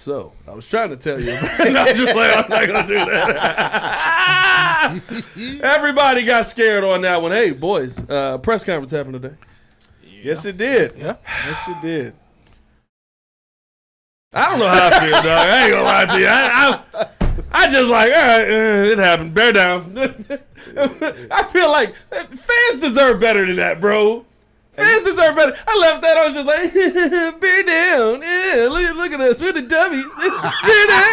so. I was trying to tell you. I'm just like, I'm not going to do that. Everybody got scared on that one. Hey, boys, press conference happened today. Yes, it did. Yeah. Yes, it did. I don't know how I feel, dog. I ain't going to lie to you. I just like, all right, it happened. Bear down. I feel like fans deserve better than that, bro. Fans deserve better. I left that. I was just like, bear down. Yeah, look at us. We're the dummies. Bear down.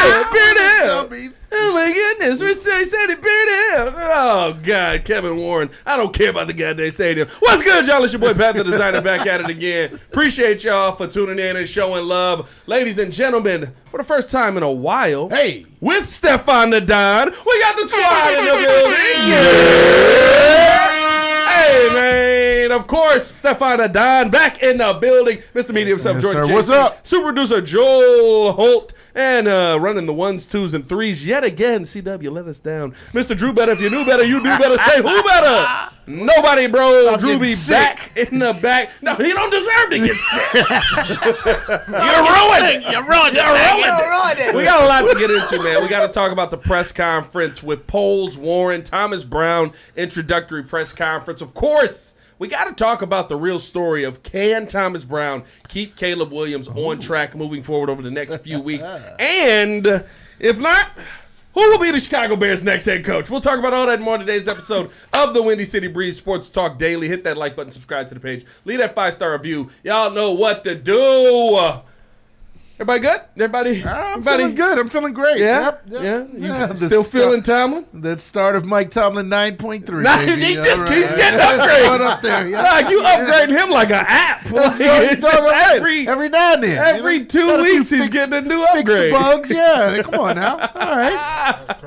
Yeah, bear down. Oh, my goodness. We're so excited. Bear down. Oh, God. Kevin Warren. I don't care about the goddamn stadium. What's good, y'all? It's your boy, Pat the Designer, back at it again. Appreciate y'all for tuning in and showing love. Ladies and gentlemen, for the first time in a while, hey, with Stefan the Don, we got the squad in the building. Yeah. Hey, man. Of course, Stefan the Don back in the building. Mr. Media himself, yes, Jordan sir. Jason. What's up? Super producer Joel Holt. And running the 1s, 2s, and 3s yet again. CW let us down. Mr. Drew Better, if you knew better, you do better. Say who better? Nobody, bro. I'm Drew be sick. back in the back. No, he don't deserve to get sick. You're ruined. You ruined it. We got a lot to get into, man. We got to talk about the press conference with Poles, Warren, Thomas Brown, introductory press conference. Of course, we got to talk about the real story of can Thomas Brown keep Caleb Williams on track moving forward over the next few weeks. And if not, who will be the Chicago Bears' next head coach? We'll talk about all that and more in today's episode of the Windy City Breeze Sports Talk Daily. Hit that like button, subscribe to the page, leave that 5-star review. Y'all know what to do. Everybody good? I'm feeling good. I'm feeling great. Yeah? Yep. You still feeling Tomlin? That start of Mike Tomlin 9.3. Nah, baby. he just All keeps right. getting upgraded. Going up there. Yeah. Like, you upgrading him like an app. That's Like, right. it's just Every now and then. every 2 weeks he's getting a new Fix the upgrade. bugs. Yeah. Come on now. All right.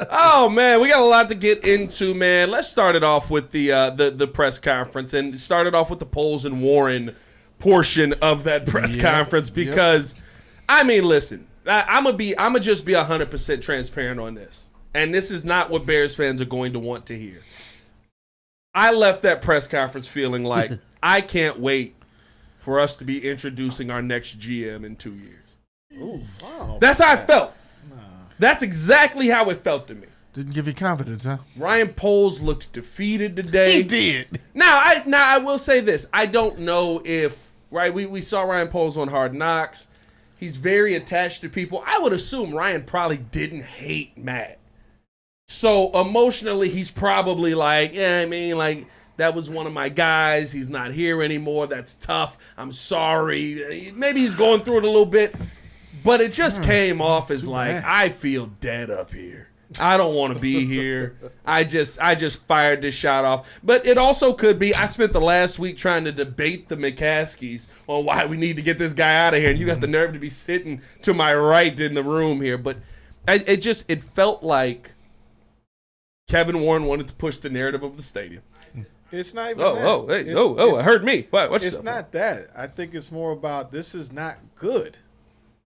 Oh, man, we got a lot to get into, man. Let's start it off with the press conference and start it off with the Poles and Warren portion of that press conference because, I mean, listen, I'm gonna just be 100% transparent on this. And this is not what Bears fans are going to want to hear. I left that press conference feeling like I can't wait for us to be introducing our next GM in 2 years. Ooh, wow. That's how I felt. That's exactly how it felt to me. Didn't give you confidence, huh? Ryan Poles looked defeated today. He did. Now I will say this. I don't know if, right, we saw Ryan Poles on Hard Knocks. He's very attached to people. I would assume Ryan probably didn't hate Matt. So emotionally, he's probably like, yeah, I mean, like, that was one of my guys. He's not here anymore. That's tough. I'm sorry. Maybe he's going through it a little bit. But it just came off as like, I feel dead up here. I don't want to be here. I just fired this shot off. But it also could be I spent the last week trying to debate the McCaskies on why we need to get this guy out of here. And you got the nerve to be sitting to my right in the room here. But it felt like Kevin Warren wanted to push the narrative of the stadium. It's not even that. I heard me. What? It's not that. I think it's more about this is not good.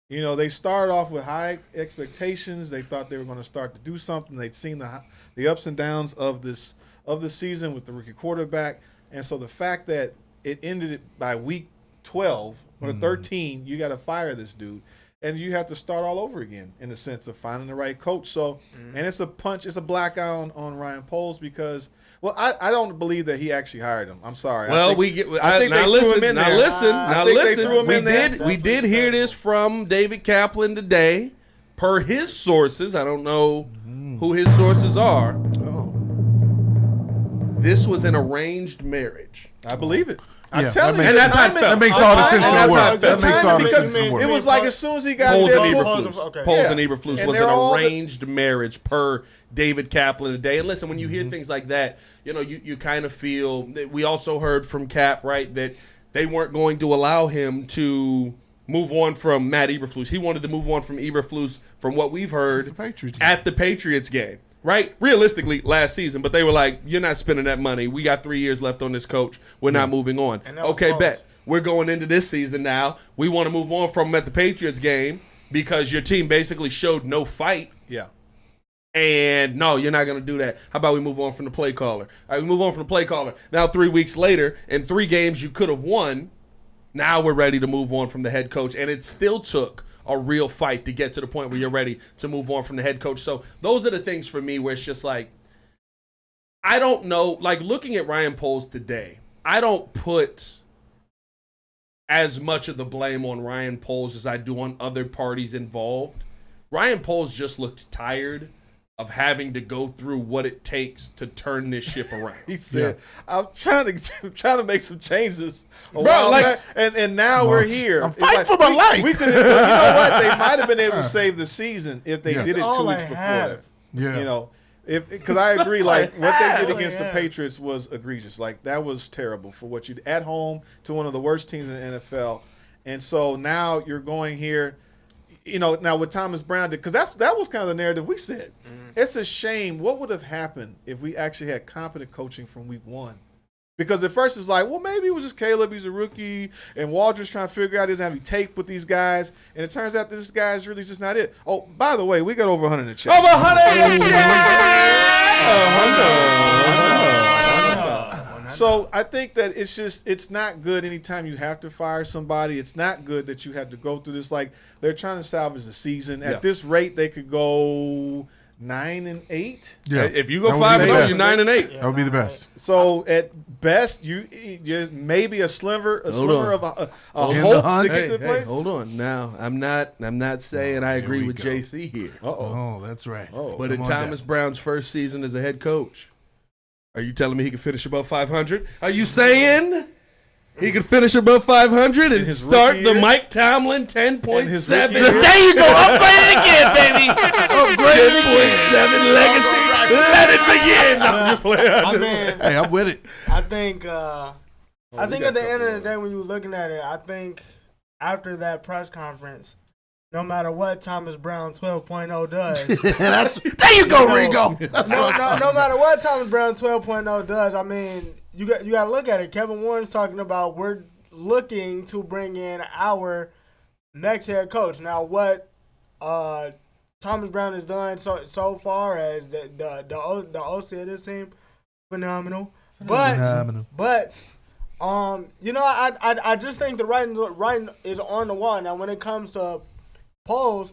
You know, they started off with high expectations. They thought they were going to start to do something. They'd seen the ups and downs of the season with the rookie quarterback. And so the fact that it ended by week 12 or 13, you got to fire this dude. And you have to start all over again in the sense of finding the right coach. So, and it's a black eye on Ryan Poles because, well, I don't believe that he actually hired him. I'm sorry. Well, I think they threw him in there. Listen. We did hear this from David Kaplan today, per his sources. I don't know who his sources are. Oh. This was an arranged marriage. I believe it. Yeah, I'm telling you, and that's how it felt. That makes all the sense in the world. That makes all the sense sense in the world. It was like as soon as he got Poles there, and boom. Eberflus. Poles and Eberflus And was they're an all arranged marriage per David Kaplan today. And listen, when you hear things like that, you know, you kind of feel – we also heard from Cap, right, that they weren't going to allow him to move on from Matt Eberflus. He wanted to move on from Eberflus from what we've heard at the Patriots game. Right? Realistically, last season. But they were like, you're not spending that money. We got 3 years left on this coach. We're not moving on. Okay, bet. We're going into this season now. We want to move on from him at the Patriots game because your team basically showed no fight. Yeah. And no, you're not going to do that. How about we move on from the play caller? All right, we move on from the play caller. Now 3 weeks later, in 3 games you could have won, Now we're ready to move on from the head coach. And it still took a real fight to get to the point where you're ready to move on from the head coach. So those are the things for me where it's just like, I don't know. Like, looking at Ryan Poles today, I don't put as much of the blame on Ryan Poles as I do on other parties involved. Ryan Poles just looked tired of having to go through what it takes to turn this ship around. He said, "I'm trying to make some changes, Bro, like, back, and now we're here. I'm fighting for my life." We could, you know what? They might have been able to save the season if they did it 2 weeks before that. Yeah. You know, because I agree. Like what they did against the Patriots was egregious. Like that was terrible for what you did at home to one of the worst teams in the NFL. And so now you're going here. You know, now with Thomas Brown, because that was kind of the narrative we said. It's a shame. What would have happened if we actually had competent coaching from week 1? Because at first it's like, well, maybe it was just Caleb. He's a rookie, and Waldron's trying to figure out he doesn't have any tape with these guys, and it turns out this guy's really just not it. Oh, by the way, we got over 100 in the chat. Over 100 in the chat! So I think that it's not good anytime you have to fire somebody. It's not good that you have to go through this. Like, they're trying to salvage the season. At this rate, they could go 9-8. Yeah. If you go 5-0, you're 9-8. That would be the best. So at best, you just maybe a slimmer of a hope to get to the play. Hold on. Now, I'm not saying I agree with JC here. Oh, that's right. But in Thomas Brown's first season as a head coach, are you telling me he can finish above 500? Are you saying he could finish above 500 and start the Mike Tomlin 10.7? There you go. Upgrade it again, baby. Upgrade 10.7 legacy. Let it begin. I mean, hey, I'm with it. I think at the end of the day, when you're looking at it, I think after that press conference, no matter what Thomas Brown 12.0 does. There you go, Rigo. No matter what Thomas Brown 12.0 does, I mean, you got to look at it. Kevin Warren's talking about we're looking to bring in our next head coach. Now, what Thomas Brown has done so far as the OC of this team, phenomenal. But you know, I just think the writing is on the wall. Now, when it comes to Poles,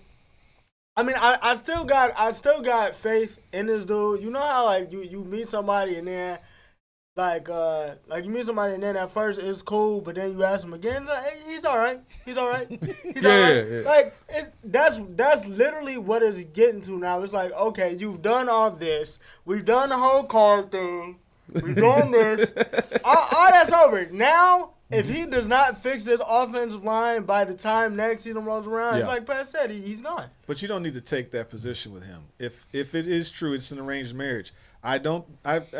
I mean, I still got faith in this dude. You know how like you meet somebody and then like you meet somebody and then at first it's cool, but then you ask him again, like, hey, he's all right. All right. Yeah. Like that's literally what it's getting to now. It's like, okay, you've done all this. We've done the whole card thing. We've done this. all that's over. Now, if he does not fix this offensive line by the time next season rolls around, it's like Pat said, he's gone. But you don't need to take that position with him. If it is true, it's an arranged marriage. I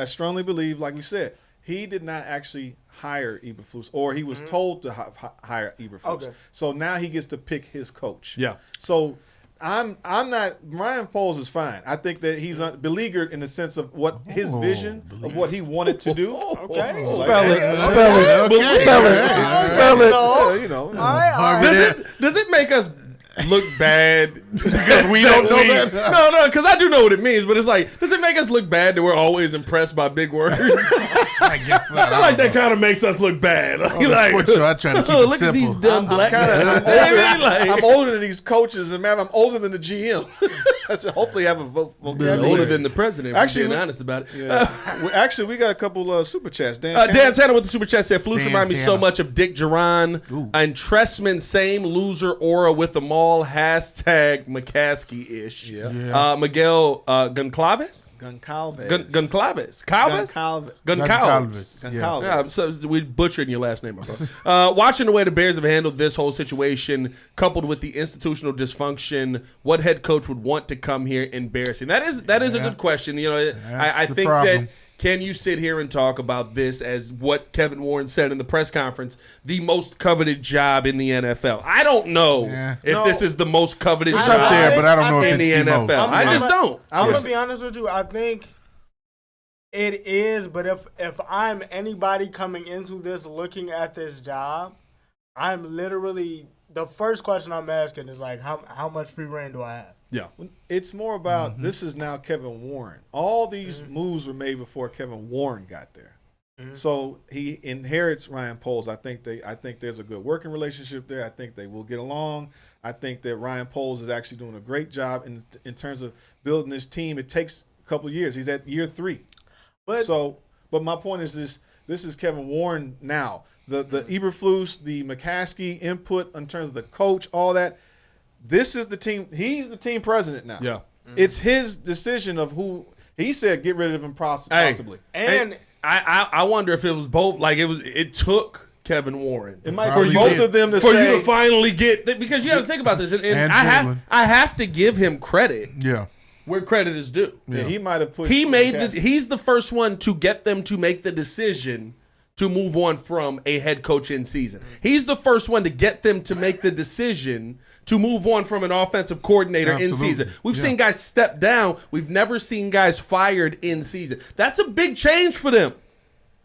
strongly believe, like we said, he did not actually hire Eberflus, or he was told to hire Eberflus. Okay. So now he gets to pick his coach. Yeah. So I'm not. Ryan Poles is fine. I think that he's beleaguered in the sense of what his vision of what he wanted to do. Okay. Spell it. You know. All right. Does it make us look bad Because we don't know that. No, because I do know what it means, but it's like, does it make us look bad that we're always impressed by big words? I guess not. I feel like that kind of makes us look bad. On the sports show, I try to keep it look simple. at these dumb black guys. I'm older than these coaches, and man, I'm older than the GM. I should hopefully have a vocabulary. Older than the president, Actually, being honest about it. Yeah. We got a couple super chats. Dan Tanner with the super chat said, Flus Dan remind me so Tanner. much of Dick Duran and Tressman, same loser aura with them all. Hashtag McCaskey-ish. Yeah. Miguel Goncalves? Goncalves. Goncalves. Yeah, so we butchered your last name, my bro. Watching the way the Bears have handled this whole situation, coupled with the institutional dysfunction, what head coach would want to come here embarrassing? That is a good question. You know, I think problem. that. Can you sit here and talk about this as what Kevin Warren said in the press conference, the most coveted job in the NFL? I don't know if this is the most coveted It's job up there, but I don't know if in it's the the NFL. most. I just don't. I'm going to be honest with you. I think it is, but if I'm anybody coming into this looking at this job, I'm literally, the first question I'm asking is like, how much free reign do I have? Yeah. It's more about this is now Kevin Warren. All these moves were made before Kevin Warren got there. So he inherits Ryan Poles. I think there's a good working relationship there. I think they will get along. I think that Ryan Poles is actually doing a great job in terms of building this team. It takes a couple of years. He's at year 3. But my point is this is Kevin Warren now. The Eberflus, the McCaskey input in terms of the coach, all that. This is the team. He's the team president now. Yeah. It's his decision of who he said get rid of him possibly. And I wonder if it was both. Like it took Kevin Warren. It might be both of them to for say you to finally get because you got to think about this, and I have to give him credit. Yeah. Where credit is due. Yeah, he might have pushed. He's the first one to get them to make the decision to move on from a head coach in season. He's the first one to get them to make the decision to move on from an offensive coordinator in season. We've seen guys step down. We've never seen guys fired in season. That's a big change for them.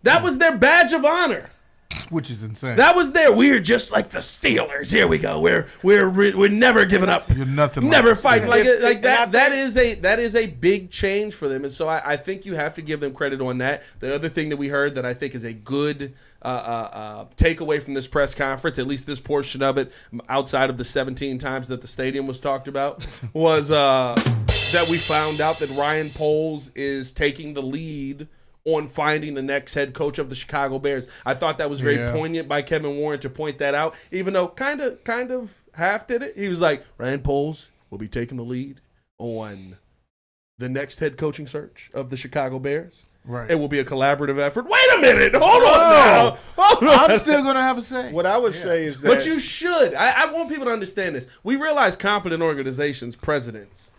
That was their badge of honor. Which is insane. That was we're just like the Steelers. Here we go. We're never giving up. You're nothing. Never like fighting like that. That is a big change for them, and so I think you have to give them credit on that. The other thing that we heard that I think is a good takeaway from this press conference, at least this portion of it, outside of the 17 times that the stadium was talked about, was that we found out that Ryan Poles is taking the lead on finding the next head coach of the Chicago Bears. I thought that was very poignant by Kevin Warren to point that out, even though kind of half did it. He was like, Ryan Poles will be taking the lead on the next head coaching search of the Chicago Bears. Right. It will be a collaborative effort. Wait a minute. Hold on now. Hold on. I'm still going to have a say. What I would say is that. But you should. I want people to understand this. We realize competent organizations, presidents,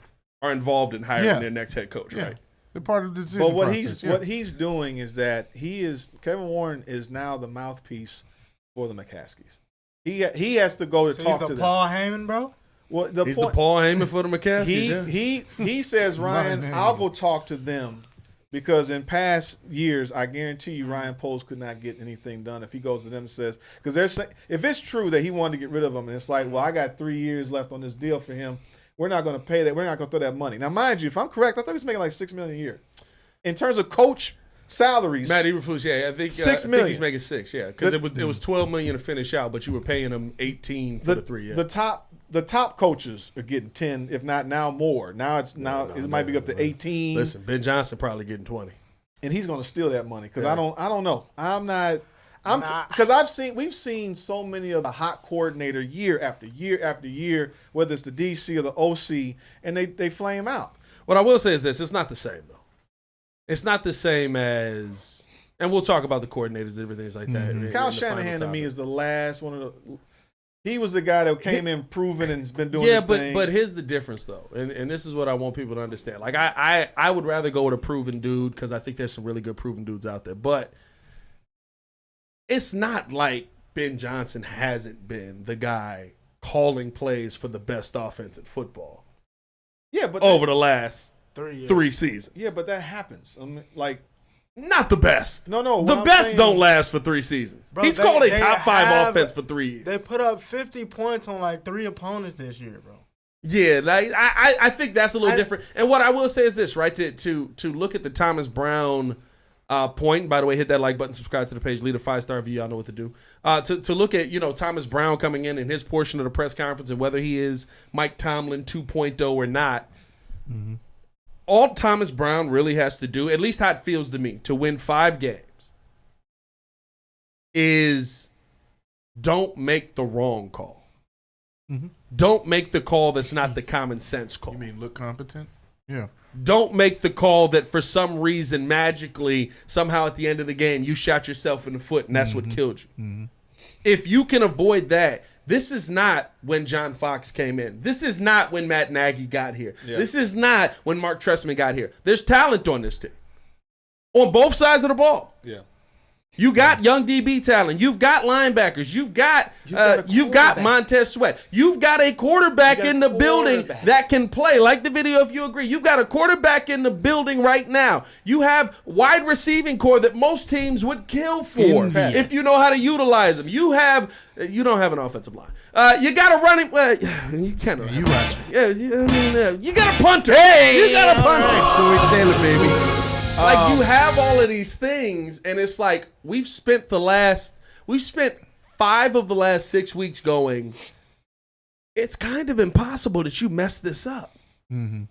are involved in hiring their next head coach, right? They're part of the decision But process. what he's doing is that Kevin Warren is now the mouthpiece for the McCaskies. He has to go to talk to them. Paul Heyman, bro. Well, He's the Paul Heyman for the McCaskies. He says, Ryan, I'll go talk to them because in past years, I guarantee you, Ryan Poles could not get anything done if he goes to them and says, because they're saying, if it's true that he wanted to get rid of him, and it's like, well, I got 3 years left on this deal for him. We're not going to pay that. We're not going to throw that money. Now, mind you, if I'm correct, I thought he was making like $6 million a year. In terms of coach salaries, Matt Eberflus, I think $6 million. I think he's making $6, because it was $12 million to finish out, but you were paying him $18 for the 3 years. The top coaches are getting 10, if not now more. Now it might be up to 18. Listen, Ben Johnson probably getting 20, and he's going to steal that money because I don't know. Because we've seen so many of the hot coordinator year after year after year, whether it's the DC or the OC, and they flame out. What I will say is this: it's not the same though. It's not the same as, and we'll talk about the coordinators and everything like that. Kyle Shanahan to me is the last one of the. He was the guy that came in proven and has been doing this thing. But here's the difference though, and this is what I want people to understand. Like I would rather go with a proven dude because I think there's some really good proven dudes out there, but. It's not like Ben Johnson hasn't been the guy calling plays for the best offense in football. Yeah, but over the last 3 years. 3 seasons. Yeah, but that happens. I mean, like, not the best. No. The best don't last for 3 seasons. Bro, He's called a top 5 offense for 3 years. They put up 50 points on like 3 opponents this year, bro. Yeah, like I think that's a little different. And what I will say is this, right? To look at the Thomas Brown point. By the way, hit that like button, subscribe to the page, leave a 5-star review. Y'all know what to do. To look at Thomas Brown coming in and his portion of the press conference and whether he is Mike Tomlin 2.0 or not. Mm-hmm. All Thomas Brown really has to do, at least how it feels to me, to win 5 games, is don't make the wrong call. Mm-hmm. Don't make the call that's not the common sense call. You mean look competent? Yeah. Don't make the call that for some reason, magically, somehow at the end of the game, you shot yourself in the foot and that's what killed you. Mm-hmm. If you can avoid that, this is not when John Fox came in. This is not when Matt Nagy got here. Yeah. This is not when Mark Trestman got here. There's talent on this team. On both sides of the ball. Yeah. You got young DB talent. You've got linebackers. You've got Montez Sweat. You've got a quarterback in the building that can play. Like the video, if you agree. You've got a quarterback in the building right now. You have wide receiving core that most teams would kill for if you know how to utilize them. You don't have an offensive line. You got a running. You kind of. You right. Yeah. You got a punter. Hey, you got a punter. Right. Joey Taylor, baby. Like you have all of these things, and it's like we've spent 5 of the last 6 weeks going. It's kind of impossible that you mess this up. Mm-hmm.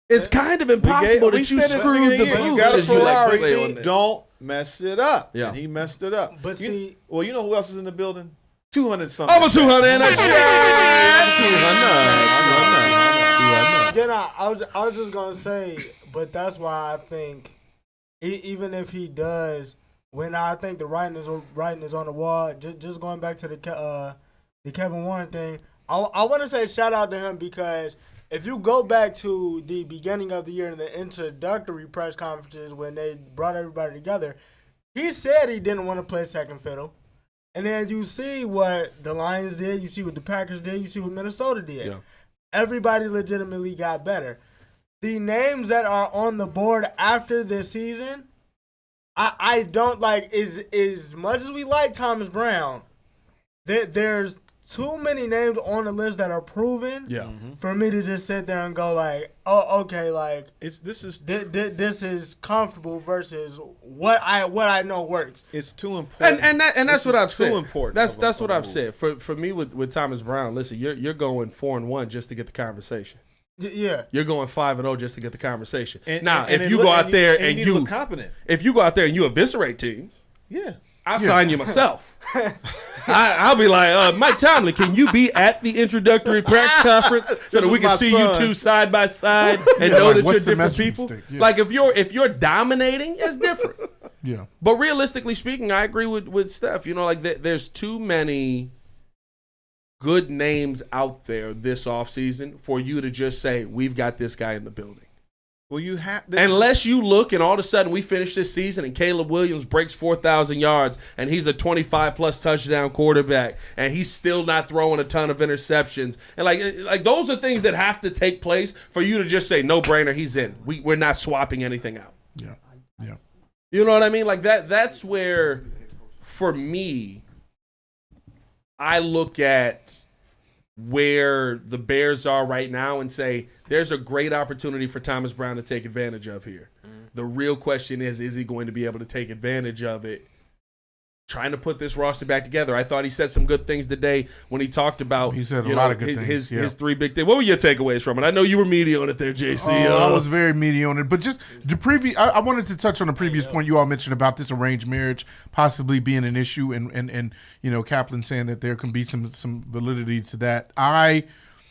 It's kind of impossible that you screwed the You booth. got a as you like to say Ferrari. on this. Don't mess it up. Yeah. And he messed it up. But see, well, you know who else is in the building? 200 something. Over 200 and a check. 200. again, I was just gonna say, but that's why I think even if he does, when I think the writing is on the wall. Just going back to the Kevin Warren thing, I want to say shout out to him because if you go back to the beginning of the year in the introductory press conferences when they brought everybody together, he said he didn't want to play second fiddle. And then you see what the Lions did, you see what the Packers did, you see what Minnesota did. Yeah. Everybody legitimately got better. The names that are on the board after this season, I don't like, as much as we like Thomas Brown, there's too many names on the list that are proven for me to just sit there and go like, oh, okay, like this is comfortable versus what I know works. It's too important, and that's what I've said. Important. That's what I've said. For me with Thomas Brown, listen, you're going 4-1 just to get the conversation. Yeah, you're going 5-0 just to get the conversation. Now, if you go out there and you look competent, if you go out there and you eviscerate teams, I'll sign you myself. I'll be like, Mike Tomlin, can you be at the introductory practice conference so that we can see you two side by side and know that you're different people? Yeah. Like if you're dominating, it's different. Yeah. But realistically speaking, I agree with Steph. You know, like there's too many good names out there this offseason for you to just say, we've got this guy in the building. Well, you have unless you look and all of a sudden we finish this season and Caleb Williams breaks 4,000 yards and he's a 25-plus touchdown quarterback and he's still not throwing a ton of interceptions. And like those are things that have to take place for you to just say, no brainer, he's in. We're not swapping anything out. Yeah. Yeah. You know what I mean? Like that's where, for me, I look at where the Bears are right now and say there's a great opportunity for Thomas Brown to take advantage of here. The real question is he going to be able to take advantage of it? Trying to put this roster back together. I thought he said some good things today when he talked about a lot of good things. His 3 big things. What were your takeaways from it? I know you were meaty on it there, JC. I was very meaty on it. But just the previous, I wanted to touch on the previous point you all mentioned about this arranged marriage possibly being an issue, and you know, Kaplan saying that there can be some validity to that. I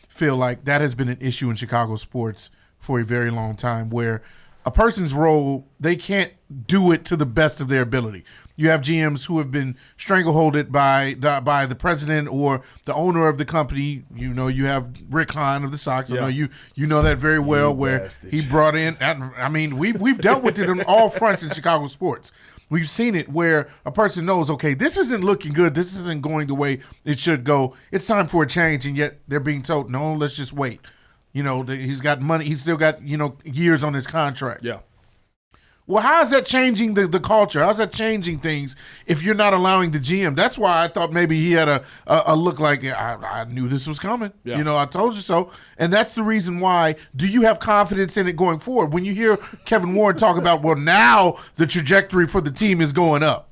feel like that has been an issue in Chicago sports for a very long time, where a person's role, they can't do it to the best of their ability. You have GMs who have been strangleholded by the president or the owner of the company. You know, you have Rick Hahn of the Sox. I know you know that very well, where he brought in. I mean, we've dealt with it on all fronts in Chicago sports. We've seen it where a person knows, okay, this isn't looking good. This isn't going the way it should go. It's time for a change, and yet they're being told, no, let's just wait. You know, he's got money. He's still got, years on his contract. Yeah. Well, how is that changing the culture? How's that changing things if you're not allowing the GM? That's why I thought maybe he had a look like, I knew this was coming. Yeah. I told you so. And that's the reason why. Do you have confidence in it going forward? When you hear Kevin Warren talk about, well, now the trajectory for the team is going up.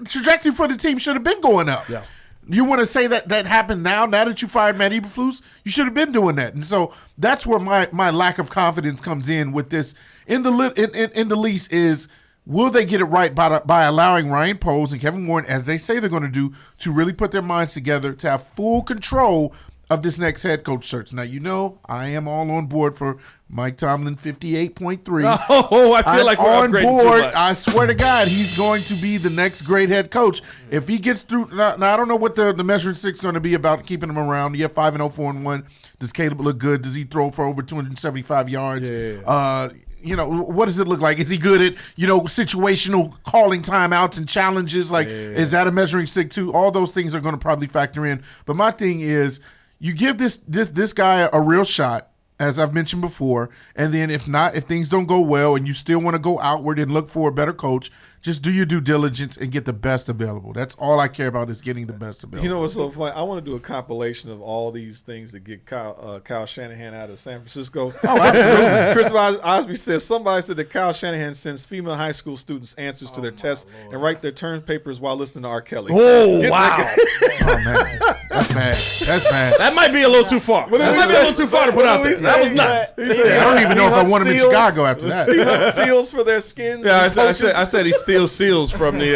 Trajectory for the team should have been going up. Yeah. You want to say that happened now that you fired Matt Eberflus? You should have been doing that. And so that's where my lack of confidence comes in with this. In the lease is, will they get it right by allowing Ryan Poles and Kevin Warren, as they say they're going to do, to really put their minds together to have full control of this next head coach search? Now, I am all on board for Mike Tomlin 58.3. Oh, I feel like we're on board. Too much. I swear to God, he's going to be the next great head coach. If he gets through, now I don't know what the measuring stick's going to be about keeping him around. You have 5-0, 4-1. Does Caleb look good? Does he throw for over 275 yards? Yeah. What does it look like? Is he good at, situational calling timeouts and challenges? Is that a measuring stick too? All those things are going to probably factor in. But my thing is, you give this guy a real shot, as I've mentioned before, and then if things don't go well and you still want to go outward and look for a better coach, Just do your due diligence and get the best available. That's all I care about is getting the best available. You know what's so funny? I want to do a compilation of all these things that get Kyle Shanahan out of San Francisco. Oh, absolutely. Chris Osby says somebody said that Kyle Shanahan sends female high school students answers to their tests and write their term papers while listening to R. Kelly. Oh, wow. Oh, man. That's bad. That's bad. That might be a little too far. That might be a little too far to put out there. That was nuts. I don't even know if I want him in Chicago after that. He hunts seals for their skins. Yeah, I said he steals seals from the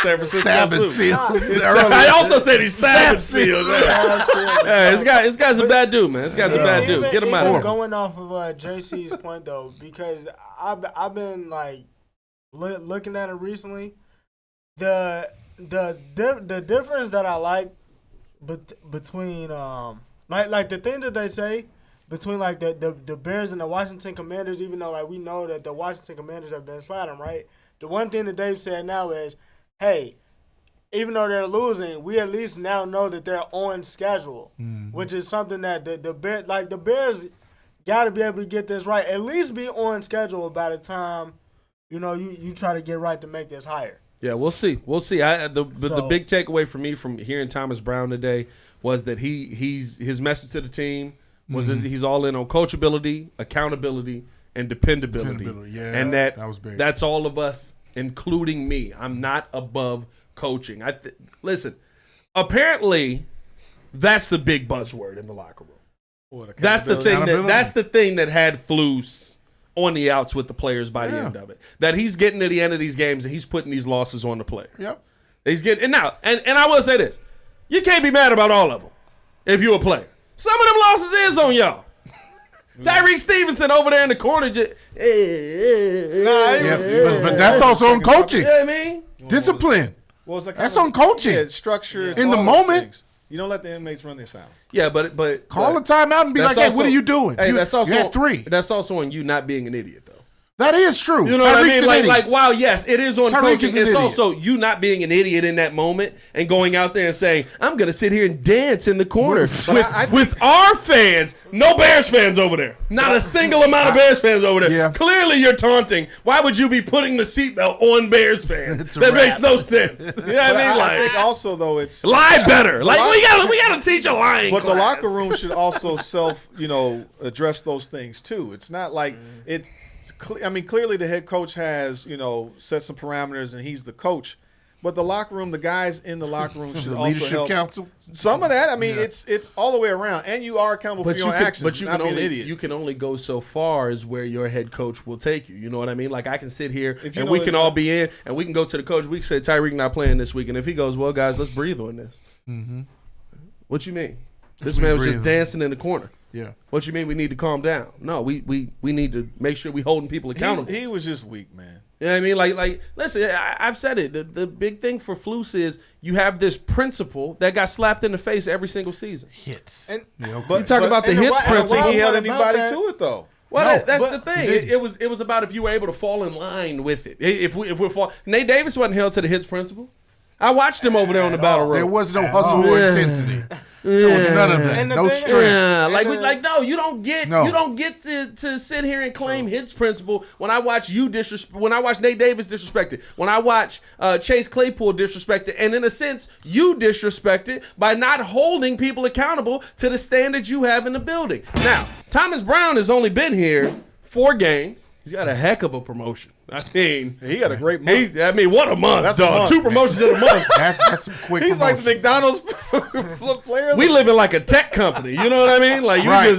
San Francisco Stabbing Zoo. seals. I also said he stabbed seals. Yeah, this guy's a bad dude, man. This guy's a bad dude. Get him out of here. Going off of JC's point though, because I've been like looking at it recently. The difference that I like between like the things that they say between like the Bears and the Washington Commanders, even though like we know that the Washington Commanders have been sliding, right? The one thing that they've said now is, hey, even though they're losing, we at least now know that they're on schedule, which is something that the Bears got to be able to get this right. At least be on schedule by the time you try to get right to make this higher. Yeah, we'll see. We'll see. The big takeaway for me from hearing Thomas Brown today was that his message to the team was he's all in on coachability, accountability, and dependability. Yeah, and that was big. That's all of us, including me. I'm not above coaching. Listen, apparently that's the big buzzword in the locker room. That's the thing that had Flus on the outs with the players by the end of it. That he's getting to the end of these games and he's putting these losses on the player. Yep. He's getting and I will say this. You can't be mad about all of them if you're a player. Some of them losses is on y'all. Tyreek Stevenson over there in the corner just But that's also on coaching. you know what I mean? Discipline. Well, it's like That's on coaching. Yeah, structure. it's In the all those moment. things. You don't let the inmates run their sound. Yeah, but Call a timeout and be like, that's hey, what are you doing? Hey, you that's also you had 3. That's also on you not being an idiot though. That is true. You know what I Tyreek's mean? an Like, idiot. wow, yes, it is on Tyreek coaching. is an It's idiot. also you not being an idiot in that moment and going out there and saying, I'm going to sit here and dance in the corner with our fans. No Bears fans over there. Not a single amount of Bears fans over there. Yeah. Clearly you're taunting. Why would you be putting the seatbelt on Bears fans? It's a That wrap. makes no sense. You know what I mean? I think also though it's Lie better. Like we gotta teach a lying But the class. locker room should also address those things too. It's not like clearly the head coach has, set some parameters and he's the coach. But the locker room, the guys in the locker room should the also leadership help. council. Some of that, it's all the way around. And you are accountable for your own actions, but you not can being only an idiot. you can only go so far as where your head coach will take you. You know what I mean? Like I can sit here If you and know we it's can all not- be in and we can go to the coach. We can say Tyreek not playing this week, and if he goes, well, guys, let's breathe on this. What you mean? This man was just breathe. dancing in the corner. Yeah. What you mean? We need to calm down? No, we need to make sure we holding people accountable. He was just weak, man. You know what I mean? Like listen, I've said it. The big thing for Flus is you have this principle that got slapped in the face every single season. Hits. And- You talk about the and the hits why- I don't principle. think he held What about anybody that? to it though. Well, No, that's but the thing. he didn't. It was about if you were able to fall in line with it. If we're fall, Nate Davis wasn't held to the hits principle. I watched him over there on the battle road. There was no hustle or intensity. There was none of that. And the No thing- strength. Yeah, And no, you don't get No. you don't get to sit here and claim hits principle when I watch when I watch Nate Davis disrespected, when I watch Chase Claypool disrespected, and in a sense you disrespected by not holding people accountable to the standards you have in the building. Now, Thomas Brown has only been here 4 games. He's got a heck of a promotion. I mean, He had a great month. what a month, That's a dog. month. 2 promotions in a month. That's some quick He's like the promotion. McDonald's player. We live in like a tech company. You know what I mean? Like you Right.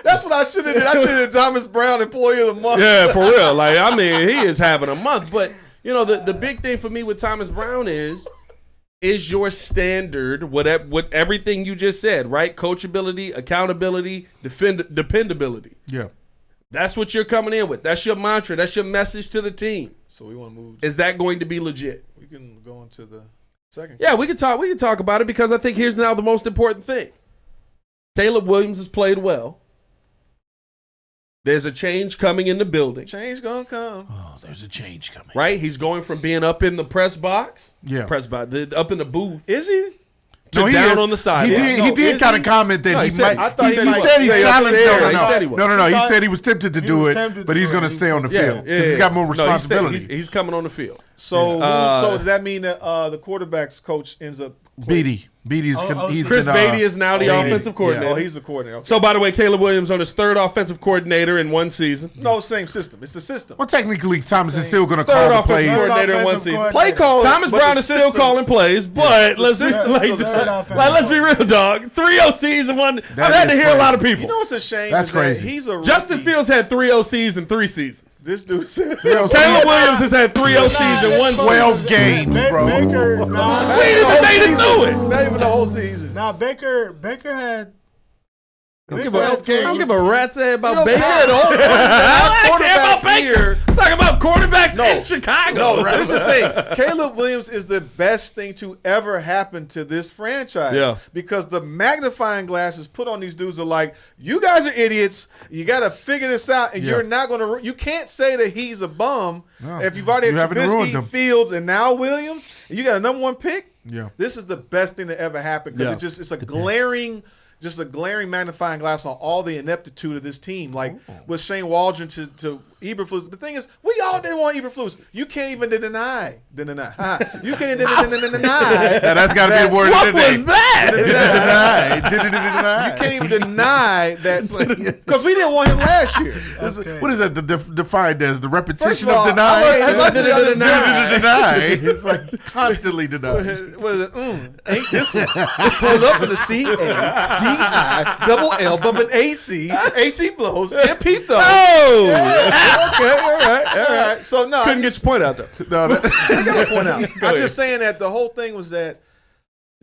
That's what I should have did. I should have did Thomas Brown Employee of the Month. Yeah, for real. Like, I mean, he is having a month. But, the big thing for me with Thomas Brown is your standard, what everything you just said, right? Coachability, accountability, dependability. Yeah. That's what you're coming in with. That's your mantra. That's your message to the team. So we want to move. Is that going to be legit? We can go into the second. Yeah, we can talk about it because I think here's now the most important thing. Caleb Williams has played well. There's a change coming in the building. Change gonna come. Oh, there's a change coming. Right? He's going from being up in the press box. Yeah. Press box. Up in the booth. Is he? to down on the side. He did kind of comment that he said- might. I thought He he might said he stay challenged. upstairs. He said he would. No. He said he was tempted to do was it, tempted but to he's do going it. to stay on the field Yeah, because he's got more No, responsibility. he's coming on the field. So does that mean that the quarterback's coach ends up? Beatty's he's Chris been, Beatty is now the Beatty. offensive coordinator. Oh, he's the coordinator. Okay. So, by the way, Caleb Williams on his third offensive coordinator in one season. No, same system. It's the system. Well, technically, Thomas is still going to Third call the offensive plays. coordinator in one Offensive season. coordinator. Play call. Thomas but Brown the is still system- calling plays, but let's be system's like, still there. let's be real, dog. 3 OCs and one. I've had to is hear a lot of crazy. people. You know what's a shame? That's is that crazy. He's a Justin rookie. Fields had 3 OCs in 3 seasons. This dude said. Caleb Williams has had 3 OCs in 12 games, bro. Baker, We even made it through it. Not even the whole season. Baker had. I don't give a rat's ass about Baker. Baker. I I care about Baker. Talking about quarterbacks in Chicago. No, this is the thing. Caleb Williams is the best thing to ever happen to this franchise. Yeah. Because the magnifying glasses put on these dudes are like, you guys are idiots. You got to figure this out, and you're not going to. You can't say that he's a bum if you've already You had haven't ruined Trubisky, him. Fields, and now Williams, and you got a number 1 pick. Yeah. This is the best thing that ever happened because it's a glaring. Just a glaring magnifying glass on all the ineptitude of this team. Like with Shane Waldron to Eberflus. The thing is, we all didn't want Eberflus. You can't even deny. You can't even deny. Now, that's got to be a word. What was that? Deny. You can't even deny that because we didn't want him last year. What is that defined as? The repetition First of all, of denying? I learned to understand. Deny. It's like constantly denying. What is it? Ain't this pulled up in the C-A-D-I double L bumping AC blows and peep though. Oh, okay, all right. So no, Couldn't get your point out though. No, that, point out. Go I'm ahead. just saying that the whole thing was that